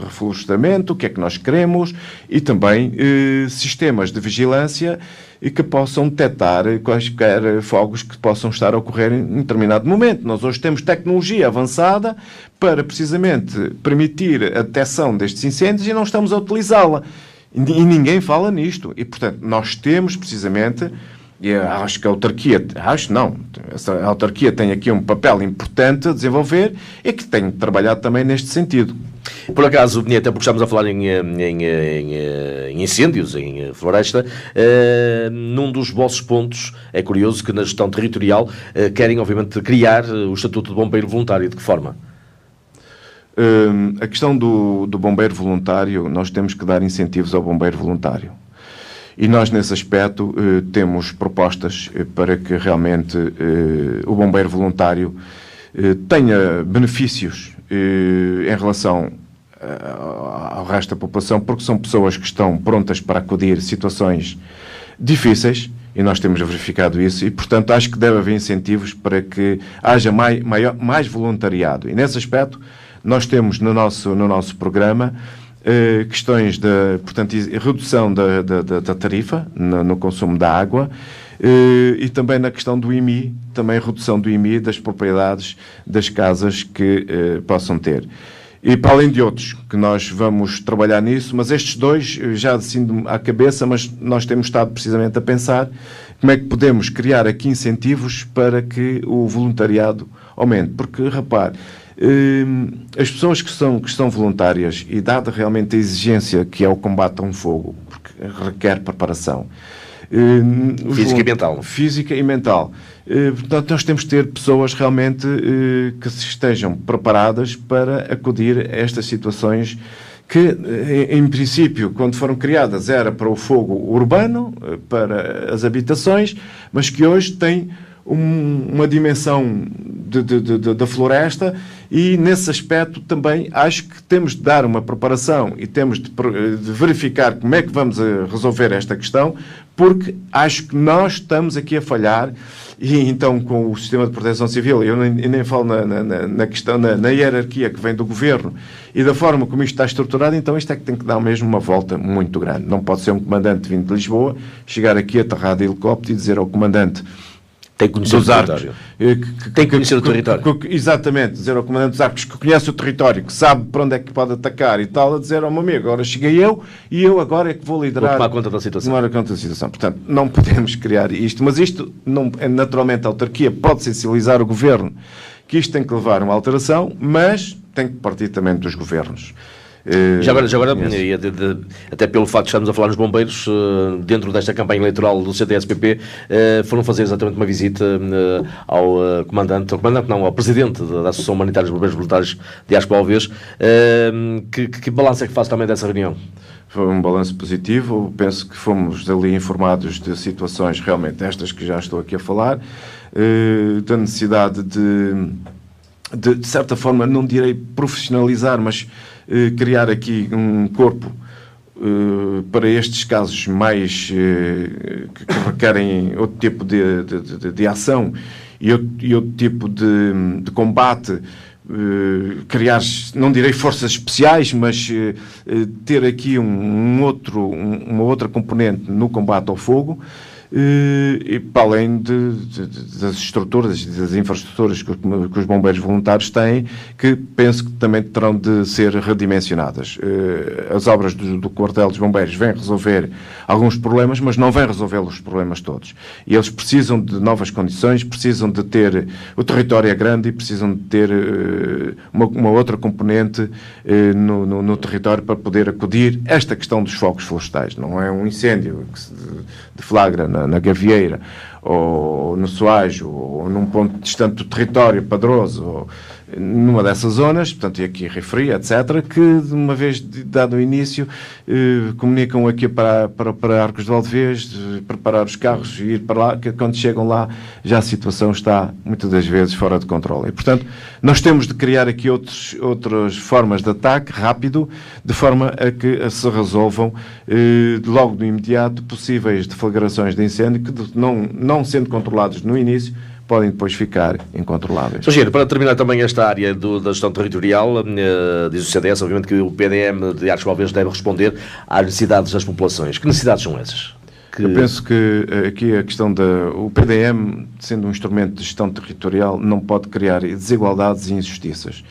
reflorestamento, o que é que nós queremos, e também sistemas de vigilância e que possam detectar quaisquer fogos que possam estar a ocorrer em determinado momento. Nós hoje temos tecnologia avançada para, precisamente, permitir a detecção destes incêndios e não estamos a utilizá-la. E ninguém fala nisto. E, portanto, nós temos, precisamente, e acho que a autarquia tem aqui um papel importante a desenvolver e que tem trabalhado também neste sentido. Por acaso, até porque estamos a falar em incêndios, em floresta, num dos vossos pontos, é curioso que na gestão territorial querem, obviamente, criar o Estatuto de Bombeiro Voluntário. De que forma? A questão do bombeiro voluntário, nós temos que dar incentivos ao bombeiro voluntário. E nós, nesse aspecto, temos propostas para que realmente o bombeiro voluntário tenha benefícios em relação ao resto da população, porque são pessoas que estão prontas para acudir a situações difíceis e nós temos verificado isso, e portanto acho que deve haver incentivos para que haja mais voluntariado. E nesse aspecto nós temos no nosso programa questões de, portanto, redução da tarifa no consumo da água, e também na questão do IMI, também redução do IMI das propriedades das casas que possam ter. E para além de outros, que nós vamos trabalhar nisso, mas estes dois já assim à cabeça, mas nós temos estado precisamente a pensar como é que podemos criar aqui incentivos para que o voluntariado aumente. Porque, repare, as pessoas que são voluntárias, e dada realmente a exigência que é o combate a um fogo, porque requer preparação, física e mental. Física e mental. Portanto, nós temos de ter pessoas realmente que estejam preparadas para acudir a estas situações que, em princípio, quando foram criadas, era para o fogo urbano, para as habitações, mas que hoje têm uma dimensão da floresta, e nesse aspecto também acho que temos de dar uma preparação e temos de verificar como é que vamos resolver esta questão, porque acho que nós estamos aqui a falhar. E então, com o sistema de proteção civil, eu nem falo na questão, na hierarquia que vem do governo e da forma como isto está estruturado, então isto é que tem que dar mesmo uma volta muito grande. Não pode ser um comandante vindo de Lisboa chegar aqui aterrar de helicóptero e dizer ao comandante tem que conhecer o território. Tem que conhecer o território. Exatamente, dizer ao comandante dos Arcos que conhece o território, que sabe para onde é que pode atacar e tal, a dizer ao meu amigo, agora cheguei eu e eu agora é que vou liderar. Vou tomar conta da situação. Tomar conta da situação. Portanto, não podemos criar isto, mas isto, não, naturalmente, a autarquia pode sensibilizar o governo que isto tem que levar a uma alteração, mas tem que partir também dos governos. Já agora até pelo facto de estarmos a falar nos bombeiros, dentro desta campanha eleitoral do CDS-PP, foram fazer exatamente uma visita ao presidente da Associação Humanitária dos Bombeiros Voluntários de Arcos de Alvés. Que balanço é que faz também dessa reunião? Foi um balanço positivo. Penso que fomos ali informados de situações realmente estas que já estou aqui a falar, da necessidade de certa forma, não direi profissionalizar, mas criar aqui um corpo para estes casos mais que requerem outro tipo de ação e outro tipo de combate, criar, não direi forças especiais, mas ter aqui uma outra componente no combate ao fogo. E para além das estruturas e das infraestruturas que os bombeiros voluntários têm, que penso que também terão de ser redimensionadas. As obras do quartel dos bombeiros vêm resolver alguns problemas, mas não vêm resolver os problemas todos. E eles precisam de novas condições, precisam de ter... O território é grande e precisam de ter uma outra componente no território para poder acudir a esta questão dos fogos florestais. Não é um incêndio que se deflagra na Gavieira, ou no Soajo, ou num ponto distante do território padroso, ou numa dessas zonas, portanto, e aqui referi, etc., que, de uma vez dado o início, comunicam aqui para Arcos de Valdevez, preparar os carros e ir para lá, que quando chegam lá já a situação está, muitas das vezes, fora de controle. E, portanto, nós temos de criar aqui outras formas de ataque rápido, de forma a que se resolvam, logo no imediato, possíveis deflagrações de incêndio, que não sendo controlados no início, podem depois ficar incontroláveis. Sr. Para terminar também esta área da gestão territorial, diz o CDS, obviamente, que o PDM de Arcos de Alvés deve responder às necessidades das populações. Que necessidades são essas? Eu penso que aqui a questão o PDM, sendo um instrumento de gestão territorial, não pode criar desigualdades e injustiças.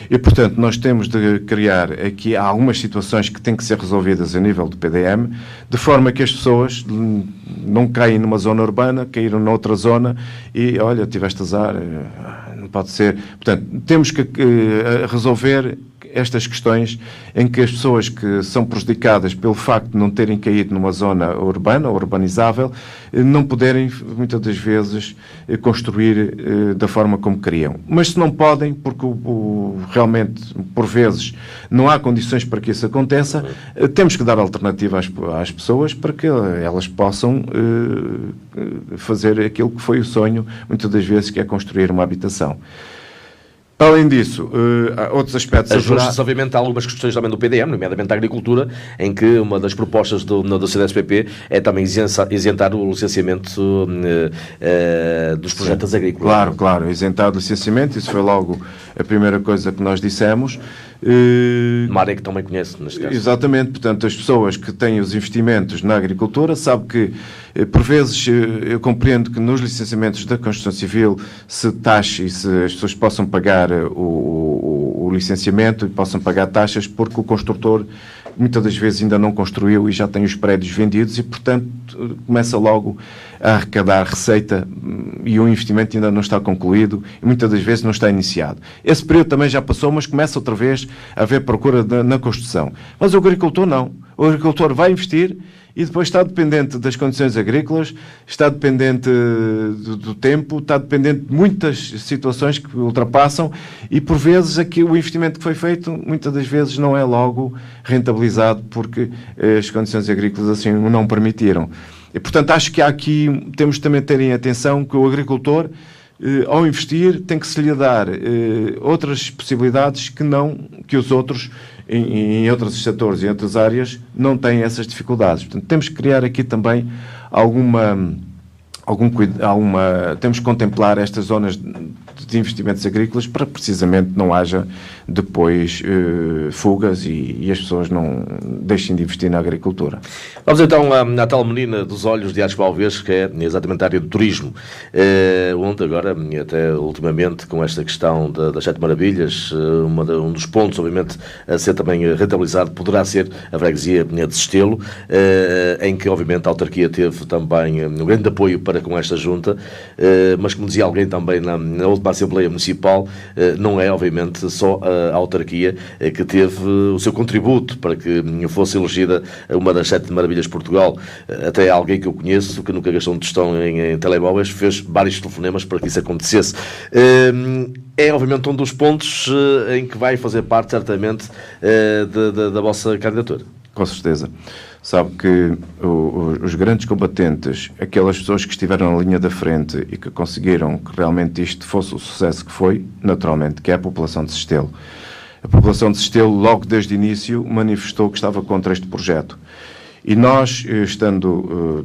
E, portanto, nós temos de criar aqui algumas situações que têm que ser resolvidas a nível do PDM, de forma que as pessoas não caem numa zona urbana, caíram noutra zona e, olha, tiveste azar, não pode ser. Portanto, temos que resolver estas questões em que as pessoas que são prejudicadas pelo facto de não terem caído numa zona urbana, urbanizável, não poderem, muitas das vezes, construir da forma como queriam. Mas se não podem, porque realmente, por vezes, não há condições para que isso aconteça, temos que dar alternativa às pessoas para que elas possam fazer aquilo que foi o sonho, muitas das vezes, que é construir uma habitação. Para além disso, há outros aspectos... Ajustes, obviamente, há algumas questões também do PDM, nomeadamente a agricultura, em que uma das propostas do CDS-PP é também isentar o licenciamento dos projetos agrícolas. Claro, isentar o licenciamento, isso foi logo a primeira coisa que nós dissemos. Uma área que também conhece, neste caso. Exatamente, portanto, as pessoas que têm os investimentos na agricultura sabem que, por vezes, eu compreendo que nos licenciamentos da Construção Civil se taxe e se as pessoas possam pagar o licenciamento e possam pagar taxas porque o construtor muitas das vezes ainda não construiu e já tem os prédios vendidos e, portanto, começa logo a arrecadar receita e o investimento ainda não está concluído e muitas das vezes não está iniciado. Esse período também já passou, mas começa outra vez a haver procura na construção. Mas o agricultor não. O agricultor vai investir e depois está dependente das condições agrícolas, está dependente do tempo, está dependente de muitas situações que ultrapassam e, por vezes, aqui o investimento que foi feito, muitas das vezes não é logo rentabilizado porque as condições agrícolas assim o não permitiram. E, portanto, acho que há aqui, temos também de terem atenção que o agricultor, ao investir, tem que se lhe dar outras possibilidades que os outros, em outros setores e em outras áreas, não têm essas dificuldades. Portanto, temos que criar aqui também temos que contemplar estas zonas de investimentos agrícolas para precisamente não haja depois fugas e as pessoas não deixem de investir na agricultura. Vamos então à tal menina dos olhos de Arcos Balvês, que é exatamente a área do turismo, onde agora, até ultimamente, com esta questão das Sete Maravilhas, um dos pontos, obviamente, a ser também rentabilizado poderá ser a freguesia de Sestelo, em que, obviamente, a autarquia teve também um grande apoio para com esta junta, mas, como dizia alguém também na última Assembleia Municipal, não é, obviamente, só a autarquia que teve o seu contributo para que fosse elegida uma das 7 maravilhas de Portugal. Até alguém que eu conheço, que nunca gastou um tostão em telemóveis, fez vários telefonemas para que isso acontecesse. É, obviamente, um dos pontos em que vai fazer parte, certamente, da vossa candidatura. Com certeza. Sabe que os grandes combatentes, aquelas pessoas que estiveram na linha da frente e que conseguiram que realmente isto fosse o sucesso que foi, naturalmente, que é a população de Sestelo. A população de Sestelo, logo desde o início, manifestou que estava contra este projeto. E nós,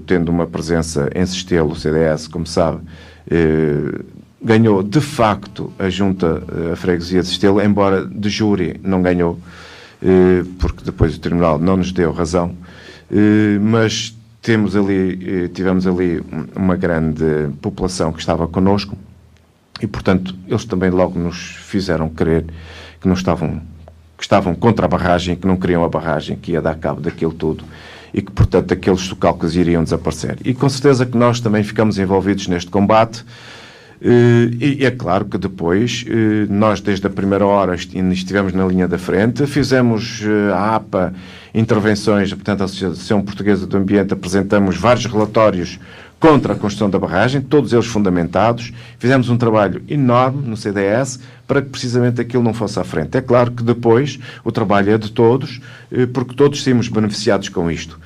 tendo uma presença em Sestelo, o CDS, como sabe, ganhou de facto a junta, a freguesia de Sestelo, embora de júri não ganhou, porque depois o Tribunal não nos deu razão. Mas tivemos ali uma grande população que estava connosco e, portanto, eles também logo nos fizeram crer que estavam contra a barragem, que não queriam a barragem, que ia dar cabo daquilo tudo e que, portanto, aqueles socalcos iriam desaparecer. E com certeza que nós também ficamos envolvidos neste combate. E é claro que depois, nós desde a primeira hora estivemos na linha da frente, fizemos a APA, intervenções, portanto a Associação Portuguesa do Ambiente, apresentamos vários relatórios contra a construção da barragem, todos eles fundamentados, fizemos um trabalho enorme no CDS para que precisamente aquilo não fosse à frente. É claro que depois o trabalho é de todos, porque todos saímos beneficiados com isto.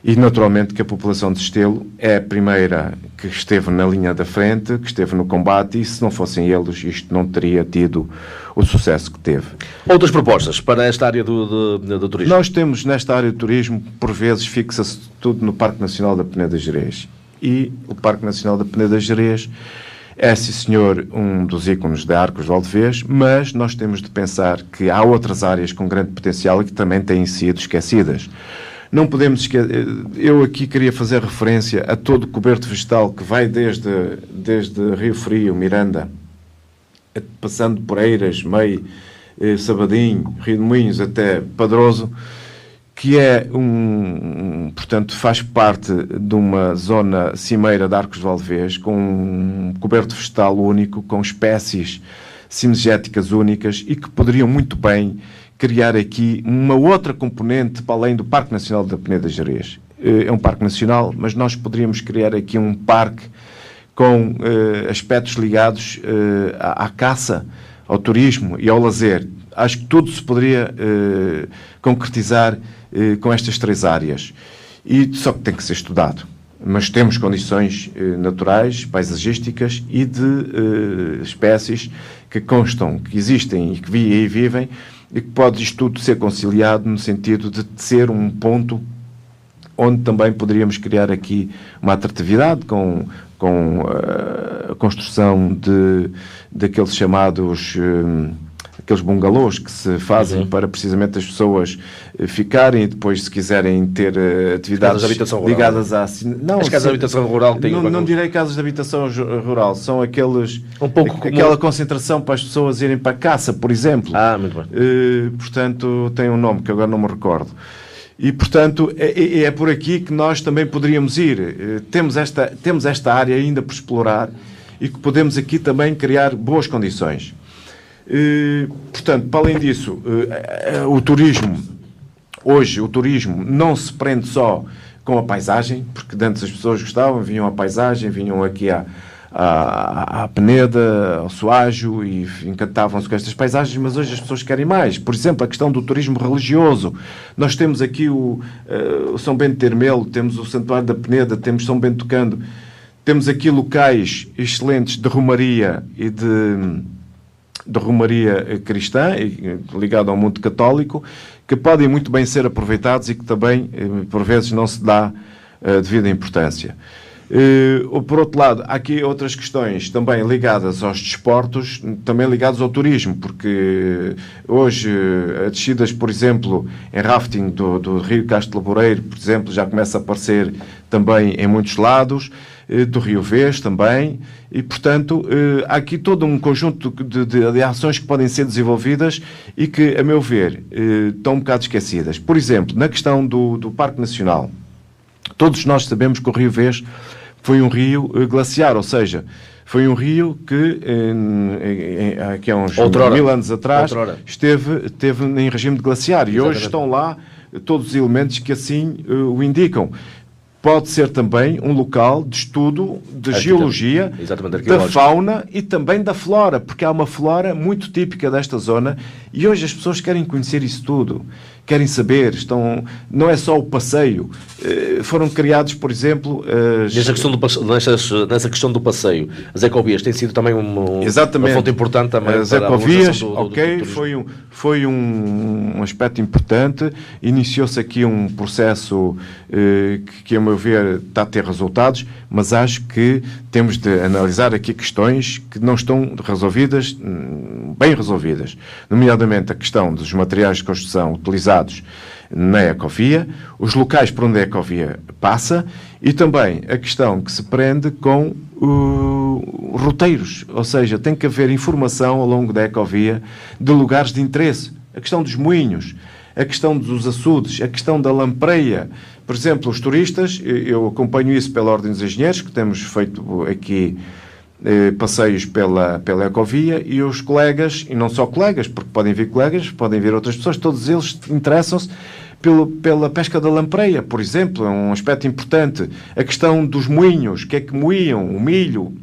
E, naturalmente, que a população de Sestelo é a primeira que esteve na linha da frente, que esteve no combate, e se não fossem eles, isto não teria tido o sucesso que teve. Outras propostas para esta área do turismo? Nós temos, nesta área do turismo, por vezes, fixa-se tudo no Parque Nacional da Peneda Gerês. E o Parque Nacional da Peneda Gerês é, sim senhor, um dos ícones de Arcos Valdevez, mas nós temos de pensar que há outras áreas com grande potencial e que também têm sido esquecidas. Não podemos esquecer, eu aqui queria fazer referência a todo o coberto vegetal que vai desde Rio Frio, Miranda, passando por Eiras, Mei, Sabadinho, Rio de Moinhos até Padroso, que é portanto, faz parte de uma zona cimeira de Arcos Valdevez, com um coberto vegetal único, com espécies cinegéticas únicas e que poderiam muito bem criar aqui uma outra componente para além do Parque Nacional da Peneda Gerês. É um parque nacional, mas nós poderíamos criar aqui um parque com aspectos ligados à caça, ao turismo e ao lazer. Acho que tudo se poderia concretizar com estas 3 áreas. Só que tem que ser estudado. mas temos condições naturais, paisagísticas e de espécies que constam, que existem e que vivem, e que pode isto tudo ser conciliado no sentido de ser um ponto onde também poderíamos criar aqui uma atratividade com a construção daqueles chamados aqueles bungalôs que se fazem para precisamente as pessoas ficarem e depois, se quiserem ter atividades ligadas à... Não, as casas de habitação rural têm... Não direi casas de habitação rural, são aqueles... aquela concentração para as pessoas irem para a caça, por exemplo. Muito bem. Portanto, tem um nome que agora não me recordo. E, portanto, é por aqui que nós também poderíamos ir. Temos esta área ainda por explorar e que podemos aqui também criar boas condições. Portanto, para além disso, o turismo, hoje o turismo não se prende só com a paisagem, porque antes as pessoas gostavam, vinham à paisagem, vinham aqui à Peneda, ao Soajo e encantavam-se com estas paisagens, mas hoje as pessoas querem mais. Por exemplo, a questão do turismo religioso. Nós temos aqui o São Bento de Ermelo, temos o Santuário da Peneda, temos São Bento do Cando, temos aqui locais excelentes de romaria e de romaria cristã, ligado ao mundo católico, que podem muito bem ser aproveitados e que também, por vezes, não se dá devida importância. Por outro lado, há aqui outras questões também ligadas aos desportos, também ligados ao turismo, porque hoje as descidas, por exemplo, em rafting do Rio Castro Laboreiro, por exemplo, já começa a aparecer também em muitos lados, do Rio Vez também, e, portanto, há aqui todo um conjunto de ações que podem ser desenvolvidas e que, a meu ver, estão um bocado esquecidas. Por exemplo, na questão do Parque Nacional, todos nós sabemos que o Rio Vez foi um rio glaciar, ou seja, foi um rio que, aqui há uns 1000 anos atrás, esteve em regime de glaciar. E hoje estão lá todos os elementos que assim o indicam. Pode ser também um local de estudo de geologia, da fauna e também da flora, porque há uma flora muito típica desta zona e hoje as pessoas querem conhecer isso tudo, querem saber, não é só o passeio. Foram criados, por exemplo... Nessa questão do passeio, as ecovias têm sido também uma fonte importante também as para ecovias, a do foi um aspecto importante. Iniciou-se aqui um processo que, a meu ver, está a ter resultados, mas acho que temos de analisar aqui questões que não estão resolvidas, bem resolvidas, nomeadamente a questão dos materiais de construção utilizados na ecovia, os locais por onde a ecovia passa e também a questão que se prende com roteiros, ou seja, tem que haver informação ao longo da ecovia de lugares de interesse, a questão dos moinhos, a questão dos açudes, a questão da lampreia. Por exemplo, os turistas, eu acompanho isso pela Ordem dos Engenheiros, que temos feito aqui passeios pela ecovia, e os colegas, e não só colegas, porque podem vir colegas, podem vir outras pessoas, todos eles interessam-se pela pesca da lampreia, por exemplo, é um aspecto importante. A questão dos moinhos, que é que moíam o milho,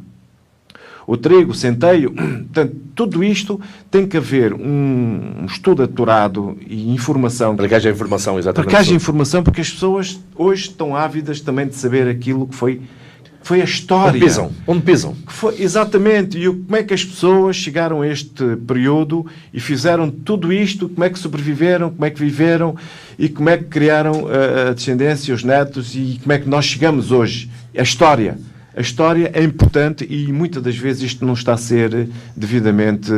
o trigo, o centeio. Portanto, tudo isto tem que haver um estudo aturado e informação. Para que haja informação, exatamente. Para que haja informação, porque as pessoas hoje estão ávidas também de saber aquilo que foi a história. Onde pisam. Exatamente. E como é que as pessoas chegaram a este período e fizeram tudo isto, como é que sobreviveram, como é que viveram e como é que criaram a descendência, os netos, e como é que nós chegamos hoje. A história. A história é importante e muitas das vezes isto não está a ser devidamente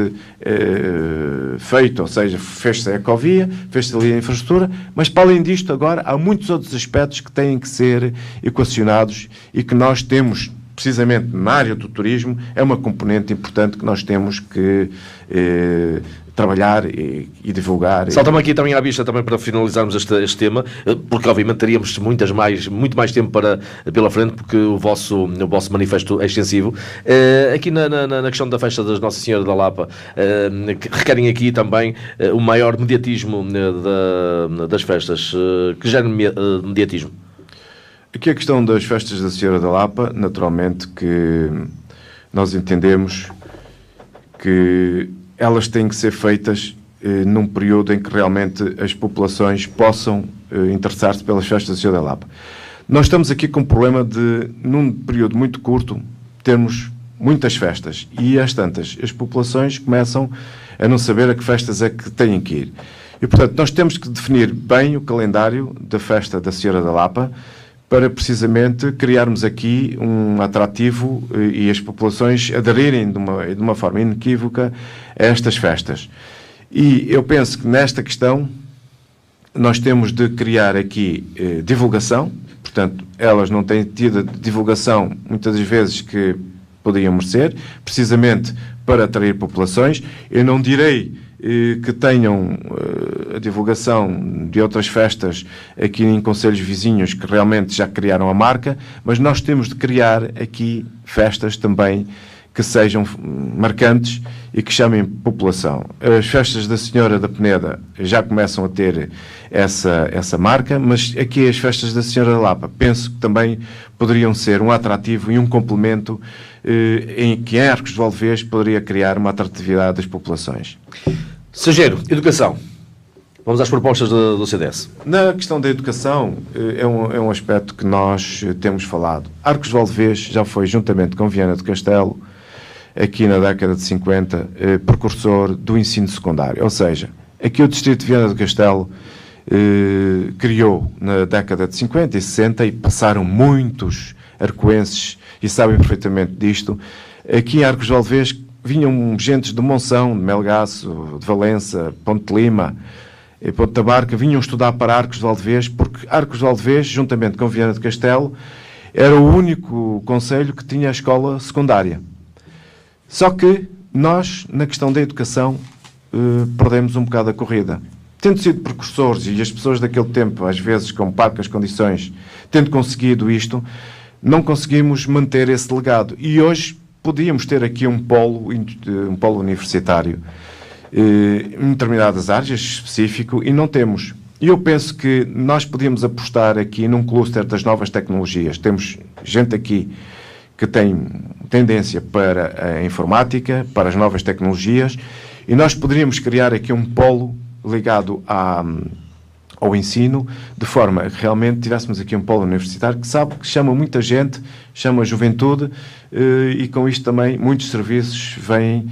feito, ou seja, fez-se a ecovia, fez-se ali a infraestrutura, mas para além disto agora há muitos outros aspectos que têm que ser equacionados e que nós temos, precisamente na área do turismo, é uma componente importante que nós temos que trabalhar e divulgar. Salta-me aqui também à vista, também para finalizarmos este tema, porque obviamente teríamos muito mais tempo pela frente, porque o vosso manifesto é extensivo. Aqui na questão da festa da Nossa Senhora da Lapa, requerem aqui também o maior mediatismo das festas. Que género de mediatismo? Aqui a questão das festas da Senhora da Lapa, naturalmente que nós entendemos que elas têm que ser feitas num período em que realmente as populações possam interessar-se pelas festas da Senhora da Lapa. Nós estamos aqui com o problema de, num período muito curto, termos muitas festas e às tantas as populações começam a não saber a que festas é que têm que ir. E, portanto, nós temos que definir bem o calendário da festa da Senhora da Lapa para, precisamente, criarmos aqui um atrativo e as populações aderirem de uma forma inequívoca a estas festas. E eu penso que nesta questão nós temos de criar aqui divulgação. Portanto, elas não têm tido a divulgação, muitas das vezes, que podiam merecer, precisamente para atrair populações. Eu não direi que tenham a divulgação de outras festas aqui em concelhos vizinhos que realmente já criaram a marca, mas nós temos de criar aqui festas também que sejam marcantes e que chamem população. As festas da Senhora da Peneda já começam a ter essa marca, mas aqui as festas da Senhora da Lapa penso que também poderiam ser um atrativo e um complemento em que em Arcos de Valdevez poderia criar uma atratividade das populações. Sagero, educação. Vamos às propostas do CDS. Na questão da educação, é um aspecto que nós temos falado. Arcos de Valdevez já foi, juntamente com Viana do Castelo, aqui na década de 50, precursor do ensino secundário. Ou seja, aqui o distrito de Viana do Castelo criou na década de 50 e 60 e passaram muitos arcoenses e sabem perfeitamente disto. Aqui em Arcos de Valdevez vinham gentes de Monção, de Melgaço, de Valença, Ponte de Lima e Ponte da Barca, vinham estudar para Arcos de Valdevez, porque Arcos de Valdevez, juntamente com Viana do Castelo, era o único concelho que tinha a escola secundária. Só que nós, na questão da educação, perdemos um bocado a corrida. Tendo sido precursores, e as pessoas daquele tempo, às vezes com parcas condições, tendo conseguido isto, não conseguimos manter esse legado. E hoje podíamos ter aqui um polo universitário em determinadas áreas específico e não temos. E eu penso que nós podíamos apostar aqui num cluster das novas tecnologias. Temos gente aqui que tem tendência para a informática, para as novas tecnologias, e nós poderíamos criar aqui um polo ligado ao ensino, de forma a que realmente tivéssemos aqui um polo universitário que sabe que chama muita gente, chama a juventude, e com isto também muitos serviços vêm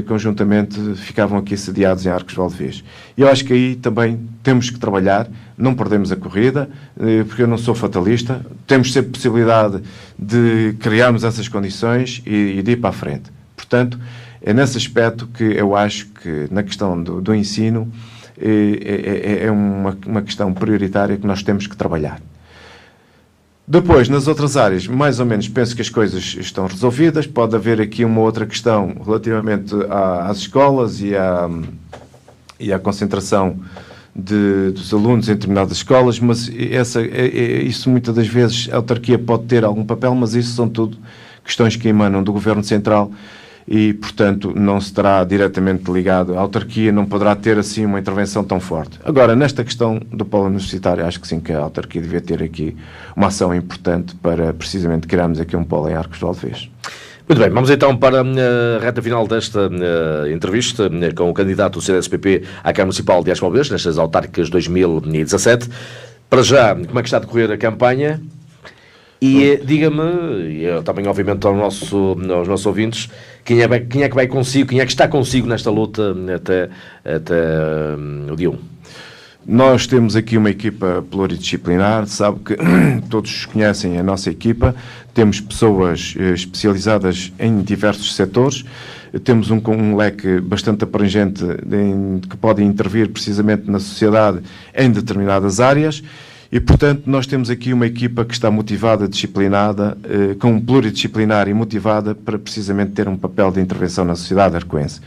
conjuntamente, ficavam aqui sediados em Arcos de Valdevez. E eu acho que aí também temos que trabalhar, não perdemos a corrida, porque eu não sou fatalista, temos sempre possibilidade de criarmos essas condições e de ir para a frente. Portanto, é nesse aspecto que eu acho que na questão do ensino é uma questão prioritária que nós temos que trabalhar. Depois, nas outras áreas, mais ou menos, penso que as coisas estão resolvidas. Pode haver aqui uma outra questão relativamente às escolas e à concentração dos alunos em determinadas escolas, mas isso muitas das vezes a autarquia pode ter algum papel, mas isso são tudo questões que emanam do Governo Central e, portanto, não se terá diretamente ligado. A autarquia não poderá ter, assim, uma intervenção tão forte. Agora, nesta questão do polo universitário, acho que sim, que a autarquia devia ter aqui uma ação importante para, precisamente, criarmos aqui um polo em Arcos de Valdevez. Muito bem, vamos então para a reta final desta entrevista com o candidato do CDS-PP à Câmara Municipal de Arcos de Valdevez, nestas autárquicas 2017. Para já, como é que está a decorrer a campanha? E diga-me, e também obviamente aos nossos ouvintes, quem é que vai consigo, quem é que está consigo nesta luta até o dia 1? Nós temos aqui uma equipa pluridisciplinar, sabe que todos conhecem a nossa equipa, temos pessoas especializadas em diversos setores, temos um leque bastante abrangente que pode intervir precisamente na sociedade em determinadas áreas. E, portanto, nós temos aqui uma equipa que está motivada, disciplinada, com pluridisciplinar e motivada para precisamente ter um papel de intervenção na sociedade arcoense.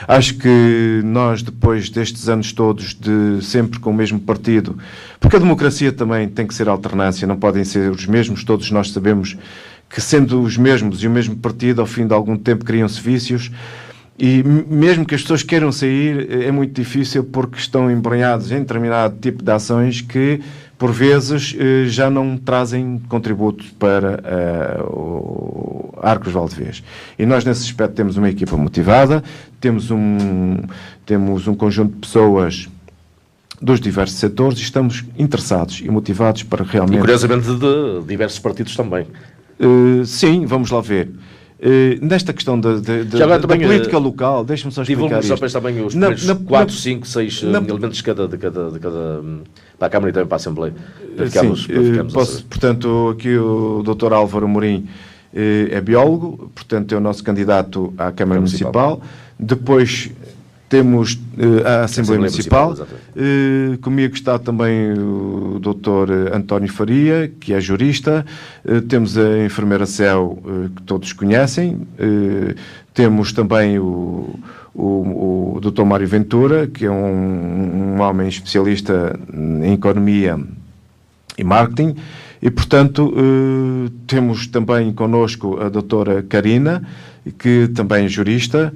Acho que nós, depois destes anos todos, de sempre com o mesmo partido, porque a democracia também tem que ser alternância, não podem ser os mesmos, todos nós sabemos que, sendo os mesmos e o mesmo partido, ao fim de algum tempo criam-se vícios. E mesmo que as pessoas queiram sair, é muito difícil porque estão embrenhados em determinado tipo de ações que, por vezes, já não trazem contributos para o Arcos de Valdevez. E nós, nesse aspecto, temos uma equipa motivada, temos um conjunto de pessoas dos diversos setores e estamos interessados e motivados para realmente... E curiosamente de diversos partidos também. Sim, vamos lá ver. Nesta questão da política local, deixa-me só explicar isto. Também os primeiros 4, 5, 6 elementos de cada para a Câmara e também para a Assembleia. Portanto, aqui o Dr. Álvaro Amorim é biólogo, portanto é o nosso candidato à Câmara Municipal. Depois temos a Assembleia Municipal. Comigo está também o Dr. António Faria, que é jurista. Temos a enfermeira Céu, que todos conhecem. Temos também o Dr. Mário Ventura, que é um homem especialista em economia e marketing. E, portanto, temos também connosco a doutora Karina, que também é jurista.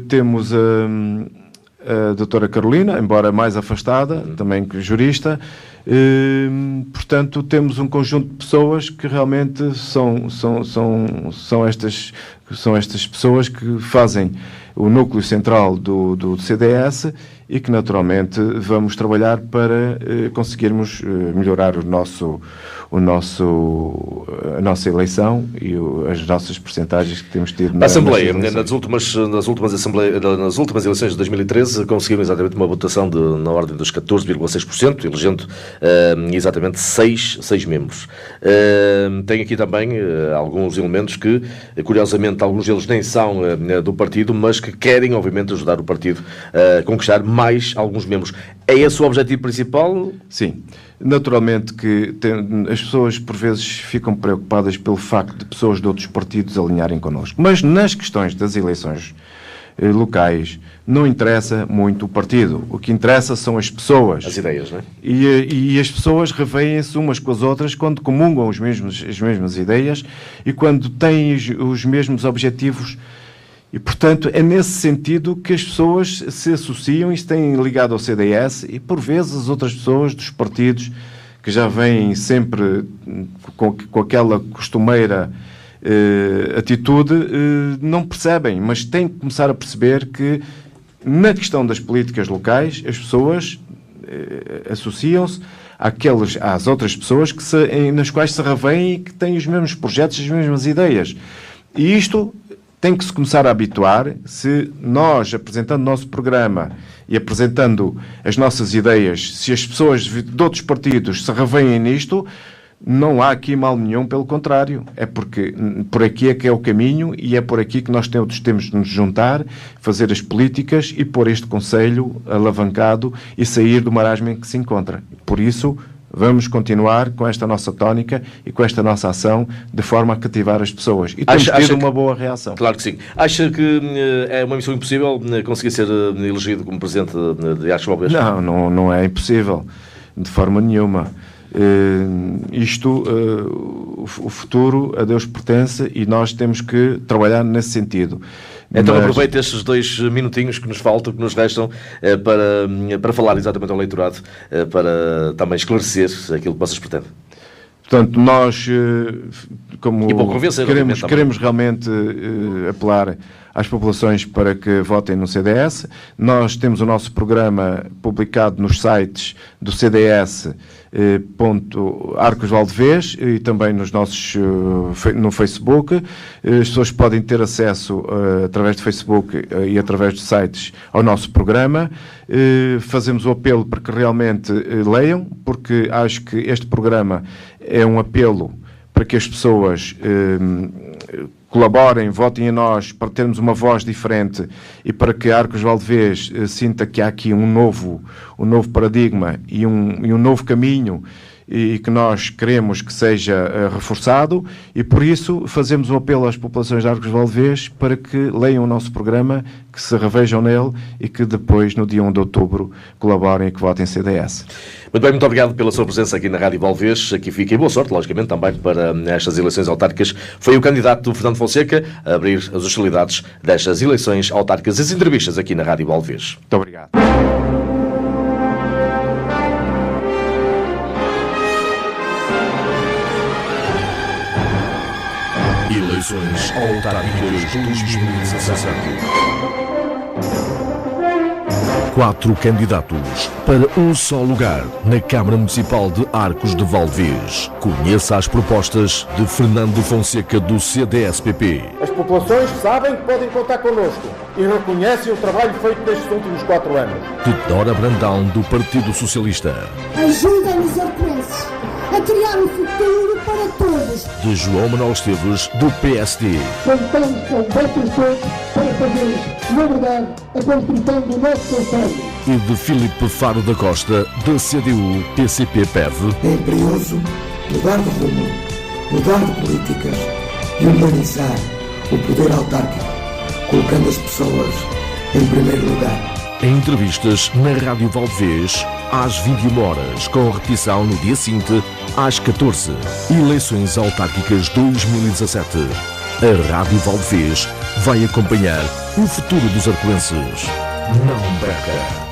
Temos a doutora Carolina, embora mais afastada, também jurista. Portanto, temos um conjunto de pessoas que realmente são estas pessoas que fazem o núcleo central do CDS e que, naturalmente, vamos trabalhar para conseguirmos melhorar a nossa eleição e as nossas percentagens que temos tido na Assembleia. Nas últimas eleições de 2013 conseguiram exatamente uma votação na ordem dos 14,6%, elegendo exatamente 6 membros. Tem aqui também alguns elementos que, curiosamente, alguns deles nem são do partido, mas que querem, obviamente, ajudar o partido a conquistar mais alguns membros. É esse o objetivo principal? Sim. Naturalmente que as pessoas, por vezes, ficam preocupadas pelo facto de pessoas de outros partidos alinharem connosco. Mas nas questões das eleições locais, não interessa muito o partido. O que interessa são as pessoas. As ideias, não é? E as pessoas revêem-se umas com as outras quando comungam as mesmas ideias e quando têm os mesmos objetivos. E, portanto, é nesse sentido que as pessoas se associam e se têm ligado ao CDS e, por vezes, as outras pessoas dos partidos que já vêm sempre com aquela costumeira atitude não percebem, mas têm que começar a perceber que, na questão das políticas locais, as pessoas associam-se às outras pessoas nas quais se revêem e que têm os mesmos projetos, as mesmas ideias. E isto tem que se começar a habituar. Se nós, apresentando o nosso programa e apresentando as nossas ideias, se as pessoas de outros partidos se revêem nisto, não há aqui mal nenhum, pelo contrário. É porque por aqui é que é o caminho e é por aqui que nós temos de nos juntar, fazer as políticas e pôr este Conselho alavancado e sair do marasmo em que se encontra. Por isso, vamos continuar com esta nossa tónica e com esta nossa ação de forma a cativar as pessoas. E temos tido uma boa reação. Claro que sim. Acha que é uma missão impossível conseguir ser elegido como Presidente de Arcos Balvês? Não é impossível. De forma nenhuma. O futuro a Deus pertence e nós temos que trabalhar nesse sentido. Então aproveite estes 2 minutinhos que nos faltam, que nos restam, para falar exatamente ao eleitorado, para também esclarecer aquilo que vocês pretendem. Portanto, nós, como queremos realmente apelar às populações para que votem no CDS. Nós temos o nosso programa publicado nos sites do CDS, Arcos Valdevez, e também no Facebook. As pessoas podem ter acesso através do Facebook e através dos sites ao nosso programa. Fazemos o apelo para que realmente leiam, porque acho que este programa é um apelo para que as pessoas colaborem, votem em nós, para termos uma voz diferente e para que Arcos Valdevez sinta que há aqui um novo paradigma e um novo caminho e que nós queremos que seja reforçado, e por isso fazemos um apelo às populações de Arcos Valdevez para que leiam o nosso programa, que se revejam nele e que depois, no dia 1 de outubro, colaborem e que votem CDS. Muito bem, muito obrigado pela sua presença aqui na Rádio Valdevez. Aqui fica, e boa sorte, logicamente, também para estas eleições autárquicas. Foi o candidato Fernando Fonseca a abrir as hostilidades destas eleições autárquicas. As entrevistas aqui na Rádio Valdevez. Muito obrigado. Eleições autárquicas 2017. 4 candidatos para um só lugar na Câmara Municipal de Arcos de Valdevez. Conheça as propostas de Fernando Fonseca do CDS-PP. As populações sabem que podem contar connosco e reconhecem o trabalho feito nestes últimos 4 anos. De Dora Brandão do Partido Socialista. Ajuda-nos, arcoenses, a criar um futuro para todos. De João Manuel Esteves do PSD. Contamos com vocês todos para fazer, na verdade, a construção do nosso conselho. E de Filipe Faro da Costa da CDU-PCP-PEV. É imperioso mudar de rumo, mudar de políticas e humanizar o poder autárquico, colocando as pessoas em primeiro lugar. Entrevistas na Rádio Valdevez às 21 horas, com repetição no dia seguinte às 14. Eleições autárquicas 2017. A Rádio Valdevez vai acompanhar o futuro dos arcoenses. Não perca!